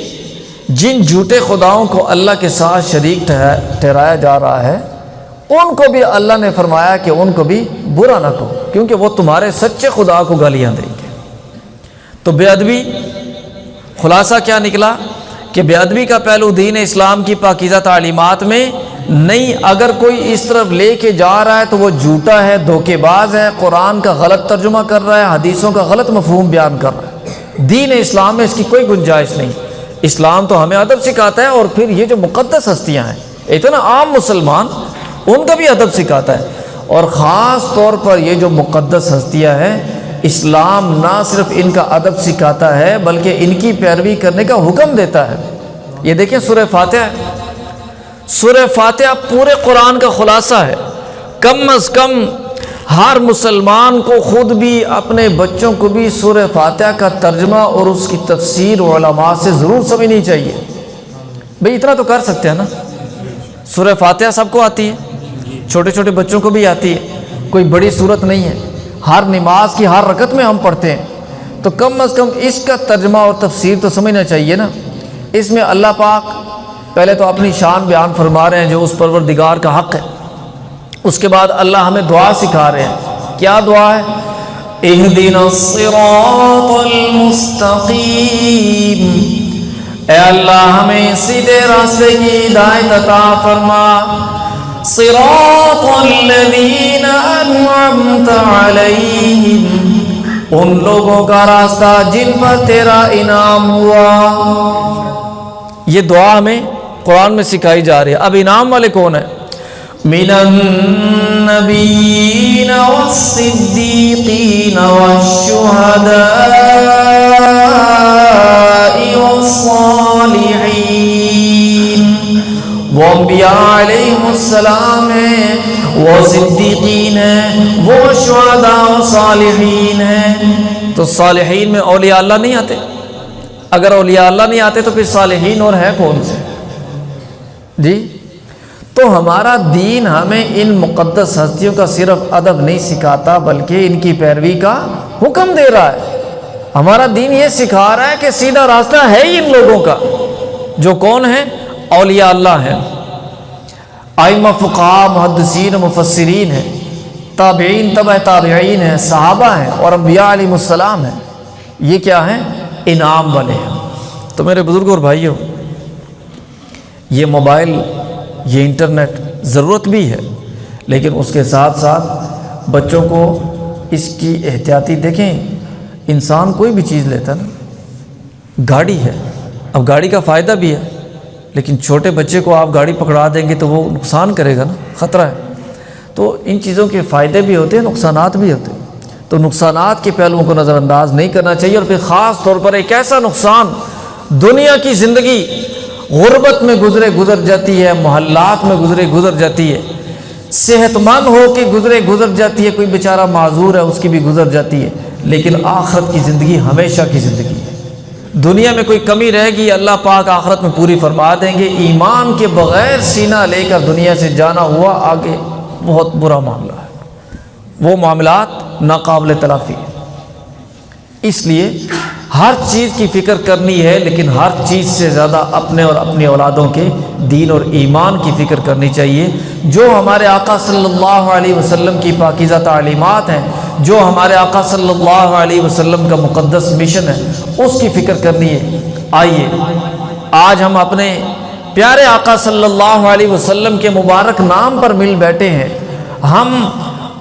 جن جھوٹے خداؤں کو اللہ کے ساتھ شریک ٹھہرایا جا رہا ہے، ان کو بھی اللہ نے فرمایا کہ ان کو بھی برا نہ کہو، کیونکہ وہ تمہارے سچے خدا کو گالیاں دیں گے۔ تو بے ادبی، خلاصہ کیا نکلا کہ بے ادبی کا پہلو دین اسلام کی پاکیزہ تعلیمات میں نہیں۔ اگر کوئی اس طرف لے کے جا رہا ہے تو وہ جھوٹا ہے، دھوکے باز ہے، قرآن کا غلط ترجمہ کر رہا ہے، حدیثوں کا غلط مفہوم بیان کر رہا ہے۔ دین اسلام میں اس کی کوئی گنجائش نہیں۔ اسلام تو ہمیں ادب سکھاتا ہے، اور پھر یہ جو مقدس ہستیاں ہیں، اتنا عام مسلمان، ان کا بھی ادب سکھاتا ہے۔ اور خاص طور پر یہ جو مقدس ہستیاں ہیں، اسلام نہ صرف ان کا ادب سکھاتا ہے بلکہ ان کی پیروی کرنے کا حکم دیتا ہے۔ یہ دیکھیں سورہ فاتحہ ہے، سورہ فاتحہ پورے قرآن کا خلاصہ ہے۔ کم از کم ہر مسلمان کو خود بھی اپنے بچوں کو بھی سورہ فاتحہ کا ترجمہ اور اس کی تفسیر علماء سے ضرور سمجھنی چاہیے۔ بھئی اتنا تو کر سکتے ہیں نا، سورہ فاتحہ سب کو آتی ہے، چھوٹے چھوٹے بچوں کو بھی آتی ہے، کوئی بڑی صورت نہیں ہے، ہر نماز کی ہر رکعت میں ہم پڑھتے ہیں، تو کم از کم اس کا ترجمہ اور تفسیر تو سمجھنا چاہیے نا۔ اس میں اللہ پاک پہلے تو اپنی شان بیان فرما رہے ہیں جو اس پروردگار کا حق ہے، اس کے بعد اللہ ہمیں دعا سکھا رہے ہیں۔ کیا دعا ہے؟ اہدنا الصراط المستقیم، اے اللہ ہمیں سیدھے راستے کی ہدایت عطا فرما۔ صراط الذین انعمت علیہم، ان لوگوں کا راستہ جن پر تیرا انعام ہوا۔ یہ دعا ہمیں قرآن میں سکھائی جا رہی ہے۔ اب انعام والے کون ہیں؟ من النبیین والصدیقین والشہداء والصالحین، وہ انبیاء علیہم السلام ہیں، وہ صدیقین ہیں، وہ شہداء و صالحین ہیں۔ تو صالحین میں اولیاء اللہ نہیں آتے؟ اگر اولیاء اللہ نہیں آتے تو پھر صالحین اور ہیں کون سے؟ جی، تو ہمارا دین ہمیں ان مقدس ہستیوں کا صرف ادب نہیں سکھاتا بلکہ ان کی پیروی کا حکم دے رہا ہے۔ ہمارا دین یہ سکھا رہا ہے کہ سیدھا راستہ ہے ہی ان لوگوں کا، جو کون ہیں؟ اولیاء اللہ ہیں، ائمہ فقہاء محدثین مفسرین ہیں، تابعین تبع تابعین ہیں، صحابہ ہیں اور انبیاء علیہ السلام ہیں۔ یہ کیا ہیں؟ انعام والے ہیں۔ تو میرے بزرگوں اور بھائیوں، یہ موبائل، یہ انٹرنیٹ ضرورت بھی ہے، لیکن اس کے ساتھ ساتھ بچوں کو اس کی احتیاطی دیکھیں۔ انسان کوئی بھی چیز لیتا نا، گاڑی ہے، اب گاڑی کا فائدہ بھی ہے، لیکن چھوٹے بچے کو آپ گاڑی پکڑا دیں گے تو وہ نقصان کرے گا نا، خطرہ ہے۔ تو ان چیزوں کے فائدے بھی ہوتے ہیں، نقصانات بھی ہوتے ہیں، تو نقصانات کے پہلوؤں کو نظر انداز نہیں کرنا چاہیے۔ اور پھر خاص طور پر ایک ایسا نقصان، دنیا کی زندگی غربت میں گزر جاتی ہے، محلات میں گزر جاتی ہے، صحت مند ہو کے گزر جاتی ہے، کوئی بیچارہ معذور ہے اس کی بھی گزر جاتی ہے، لیکن آخرت کی زندگی ہمیشہ کی زندگی ہے۔ دنیا میں کوئی کمی رہے گی اللہ پاک آخرت میں پوری فرما دیں گے۔ ایمان کے بغیر سینہ لے کر دنیا سے جانا ہوا آگے بہت برا معاملہ ہے، وہ معاملات ناقابل تلافی ہے۔ اس لیے ہر چیز کی فکر کرنی ہے، لیکن ہر چیز سے زیادہ اپنے اور اپنی اولادوں کے دین اور ایمان کی فکر کرنی چاہیے۔ جو ہمارے آقا صلی اللہ علیہ وسلم کی پاکیزہ تعلیمات ہیں، جو ہمارے آقا صلی اللہ علیہ وسلم کا مقدس مشن ہے، اس کی فکر کرنی ہے۔ آئیے آج ہم اپنے پیارے آقا صلی اللہ علیہ وسلم کے مبارک نام پر مل بیٹھے ہیں۔ ہم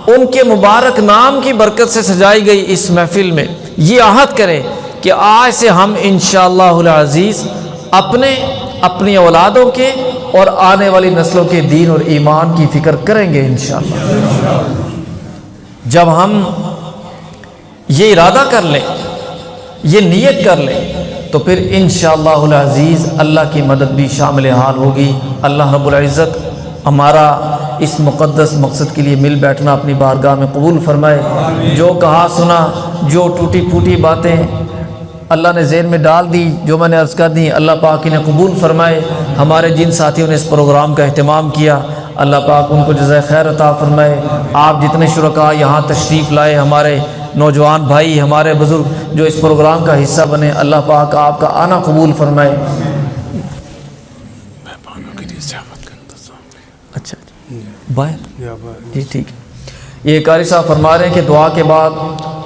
ان کے مبارک نام کی برکت سے سجائی گئی اس محفل میں یہ عہد کریں کہ آج سے ہم انشاءاللہ العزیز اپنی اولادوں کے اور آنے والی نسلوں کے دین اور ایمان کی فکر کریں گے انشاءاللہ۔ جب ہم یہ ارادہ کر لیں، یہ نیت کر لیں، تو پھر انشاءاللہ العزیز اللہ کی مدد بھی شامل حال ہوگی۔ اللہ رب العزت ہمارا اس مقدس مقصد کے لیے مل بیٹھنا اپنی بارگاہ میں قبول فرمائے۔ جو کہا سنا، جو ٹوٹی پھوٹی باتیں اللہ نے ذہن میں ڈال دی، جو میں نے عرض کر دی، اللہ پاک انہیں قبول فرمائے۔ ہمارے جن ساتھیوں نے اس پروگرام کا اہتمام کیا، اللہ پاک ان کو جزائے خیر عطا فرمائے۔ آپ جتنے شرکاء یہاں تشریف لائے، ہمارے نوجوان بھائی، ہمارے بزرگ جو اس پروگرام کا حصہ بنے، اللہ پاک آپ کا آنا قبول فرمائے۔ اچھا باہر جی ٹھیک ہے۔ یہ قاری صاحب فرما رہے ہیں کہ دعا کے بعد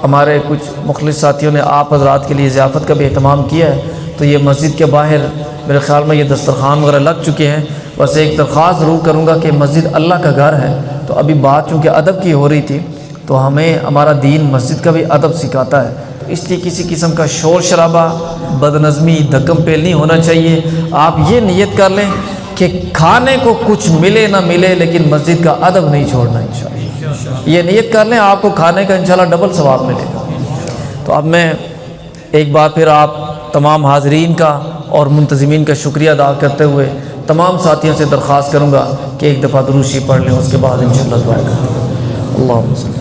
ہمارے کچھ مخلص ساتھیوں نے آپ حضرات کے لیے ضیافت کا بھی اہتمام کیا ہے، تو یہ مسجد کے باہر میرے خیال میں یہ دسترخوان وغیرہ لگ چکے ہیں۔ بس ایک درخواست ضرور کروں گا کہ مسجد اللہ کا گھر ہے، تو ابھی بات چونکہ ادب کی ہو رہی تھی، تو ہمیں ہمارا دین مسجد کا بھی ادب سکھاتا ہے، تو اس لیے کسی قسم کا شور شرابہ، بدنظمی، دھکم پیل نہیں ہونا چاہیے۔ آپ یہ نیت کر لیں کہ کھانے کو کچھ ملے نہ ملے لیکن مسجد کا ادب نہیں چھوڑنا انشاءاللہ۔ یہ نیت کر لیں، آپ کو کھانے کا انشاءاللہ ڈبل ثواب ملے گا۔ تو اب میں ایک بار پھر آپ تمام حاضرین کا اور منتظمین کا شکریہ ادا کرتے ہوئے تمام ساتھیوں سے درخواست کروں گا کہ ایک دفعہ درود شریف پڑھ لیں، اس کے بعد انشاءاللہ دعا کریں گے۔ اللہم صلی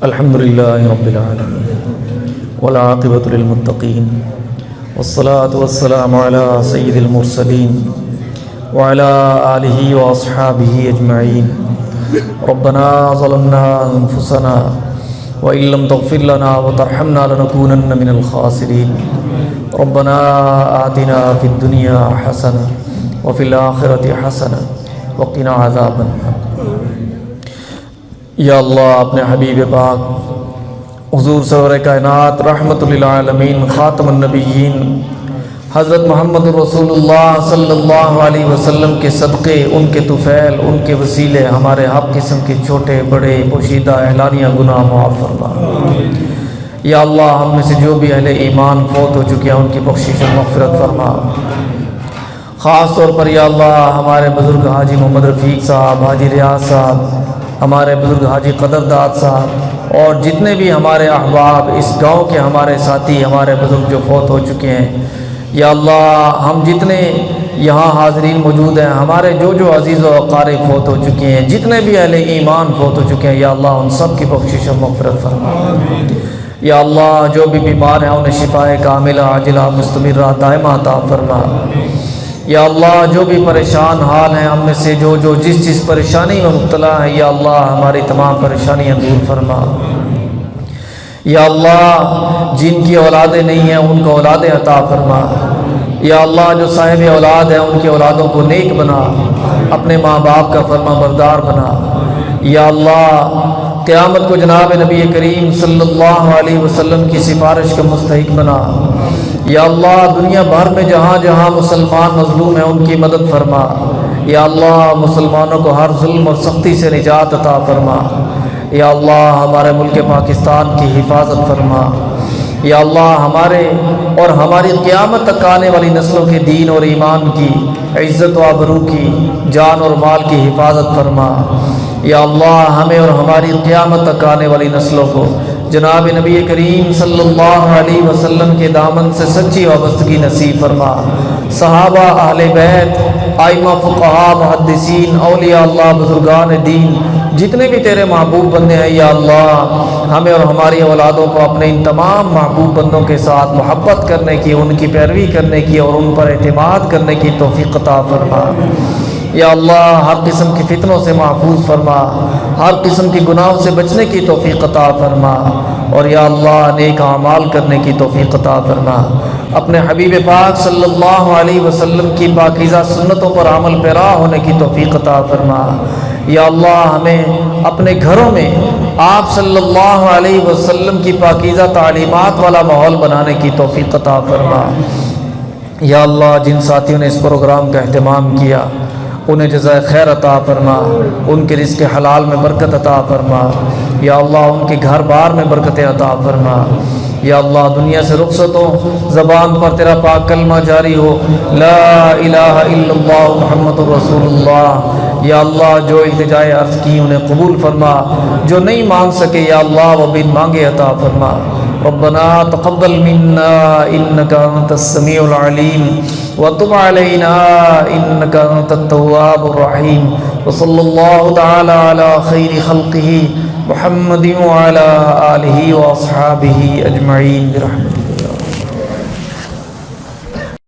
الحمدللہ رب العالمین والعاقبۃ للمتقین والصلاة والسلام علی سید المرسلین وعلی آلہ واصحابہ اجمعین۔ ربنا ظلمنا انفسنا وإن لم تغفر لنا وترحمنا لنكونن من الخاسرین۔ ربنا آتنا فی الدنیا حسنہ وفی الآخرۃ حسنہ وقنا عذاب النار۔ یا اللہ اپنے حبیب پاک حضور سرور کائنات رحمت للعالمین خاتم النبیین حضرت محمد رسول اللہ صلی اللہ علیہ وسلم کے صدقے، ان کے طفیل، ان کے وسیلے ہمارے ہر قسم کے چھوٹے بڑے پوشیدہ اعلانیہ گناہ معاف فرما۔ یا اللہ ہم میں سے جو بھی اہل ایمان فوت ہو چکے ہیں ان کی بخشش و مغفرت فرما۔ خاص طور پر یا اللہ ہمارے بزرگ حاجی محمد رفیق صاحب، حاجی ریاض صاحب، ہمارے بزرگ حاجی قدرداد صاحب اور جتنے بھی ہمارے احباب اس گاؤں کے ہمارے ساتھی ہمارے بزرگ جو فوت ہو چکے ہیں، یا اللہ ہم جتنے یہاں حاضرین موجود ہیں، ہمارے جو عزیز و اقارب فوت ہو چکے ہیں، جتنے بھی اہل ایمان فوت ہو چکے ہیں، یا اللہ ان سب کی بخشش و مغفرت فرما۔ یا اللہ جو بھی بیمار ہیں انہیں شفاء کاملہ عاجلہ مستمرہ دائمہ عطا فرما۔ یا اللہ جو بھی پریشان حال ہیں ہم میں سے جو جس پریشانی میں مبتلا ہے، یا اللہ ہماری تمام پریشانیاں دور فرما۔ یا اللہ جن کی اولادیں نہیں ہیں ان کو اولادیں عطا فرما۔ یا اللہ جو صاحب اولاد ہیں ان کی اولادوں کو نیک بنا، اپنے ماں باپ کا فرما بردار بنا۔ یا اللہ قیامت کو جناب نبی کریم صلی اللہ علیہ وسلم کی سفارش کا مستحق بنا۔ یا اللہ دنیا بھر میں جہاں جہاں مسلمان مظلوم ہیں ان کی مدد فرما۔ یا اللہ مسلمانوں کو ہر ظلم اور سختی سے نجات عطا فرما۔ یا اللہ ہمارے ملک پاکستان کی حفاظت فرما۔ یا اللہ ہمارے اور ہماری قیامت تک آنے والی نسلوں کے دین اور ایمان کی عزت و آبرو کی جان اور مال کی حفاظت فرما۔ یا اللہ ہمیں اور ہماری قیامت تک آنے والی نسلوں کو جناب نبی کریم صلی اللہ علیہ وسلم کے دامن سے سچی وابستگی نصیب فرما۔ صحابہ، اہل بیت، ائمہ، فقہاء، محدثین، اولیاء اللہ، بزرگان دین، جتنے بھی تیرے محبوب بندے ہیں، یا اللہ ہمیں اور ہماری اولادوں کو اپنے ان تمام محبوب بندوں کے ساتھ محبت کرنے کی، ان کی پیروی کرنے کی اور ان پر اعتماد کرنے کی توفیق عطا فرما۔ یا اللہ ہر قسم کی فتنوں سے محفوظ فرما، ہر قسم کی گناہوں سے بچنے کی توفیق عطا فرما، اور یا اللہ نیک اعمال کرنے کی توفیق عطا فرما۔ اپنے حبیب پاک صلی اللہ علیہ وسلم کی پاکیزہ سنتوں پر عمل پیرا ہونے کی توفیق عطا فرما۔ یا اللہ ہمیں اپنے گھروں میں آپ صلی اللہ علیہ وسلم کی پاکیزہ تعلیمات والا ماحول بنانے کی توفیق عطا فرما۔ یا اللہ جن ساتھیوں نے اس پروگرام کا اہتمام کیا انہیں جزائے خیر عطا فرما، ان کے رزق حلال میں برکت عطا فرما۔ یا اللہ ان کے گھر بار میں برکتیں عطا فرما۔ یا اللہ دنیا سے رخصت ہو، زبان پر تیرا پاک کلمہ جاری ہو، لا الہ الا اللہ محمد رسول اللہ۔ یا اللہ جو التجائے عرض کی انہیں قبول فرما، جو نہیں مانگ سکے یا اللہ وہ بن مانگے عطا فرما۔ ربنا تقبل منا انك انت السميع العليم وتب علينا انك انت التواب الرحيم، وصلى الله تعالى على خير خلقه محمد وعلى آله واصحابه اجمعين برحمته۔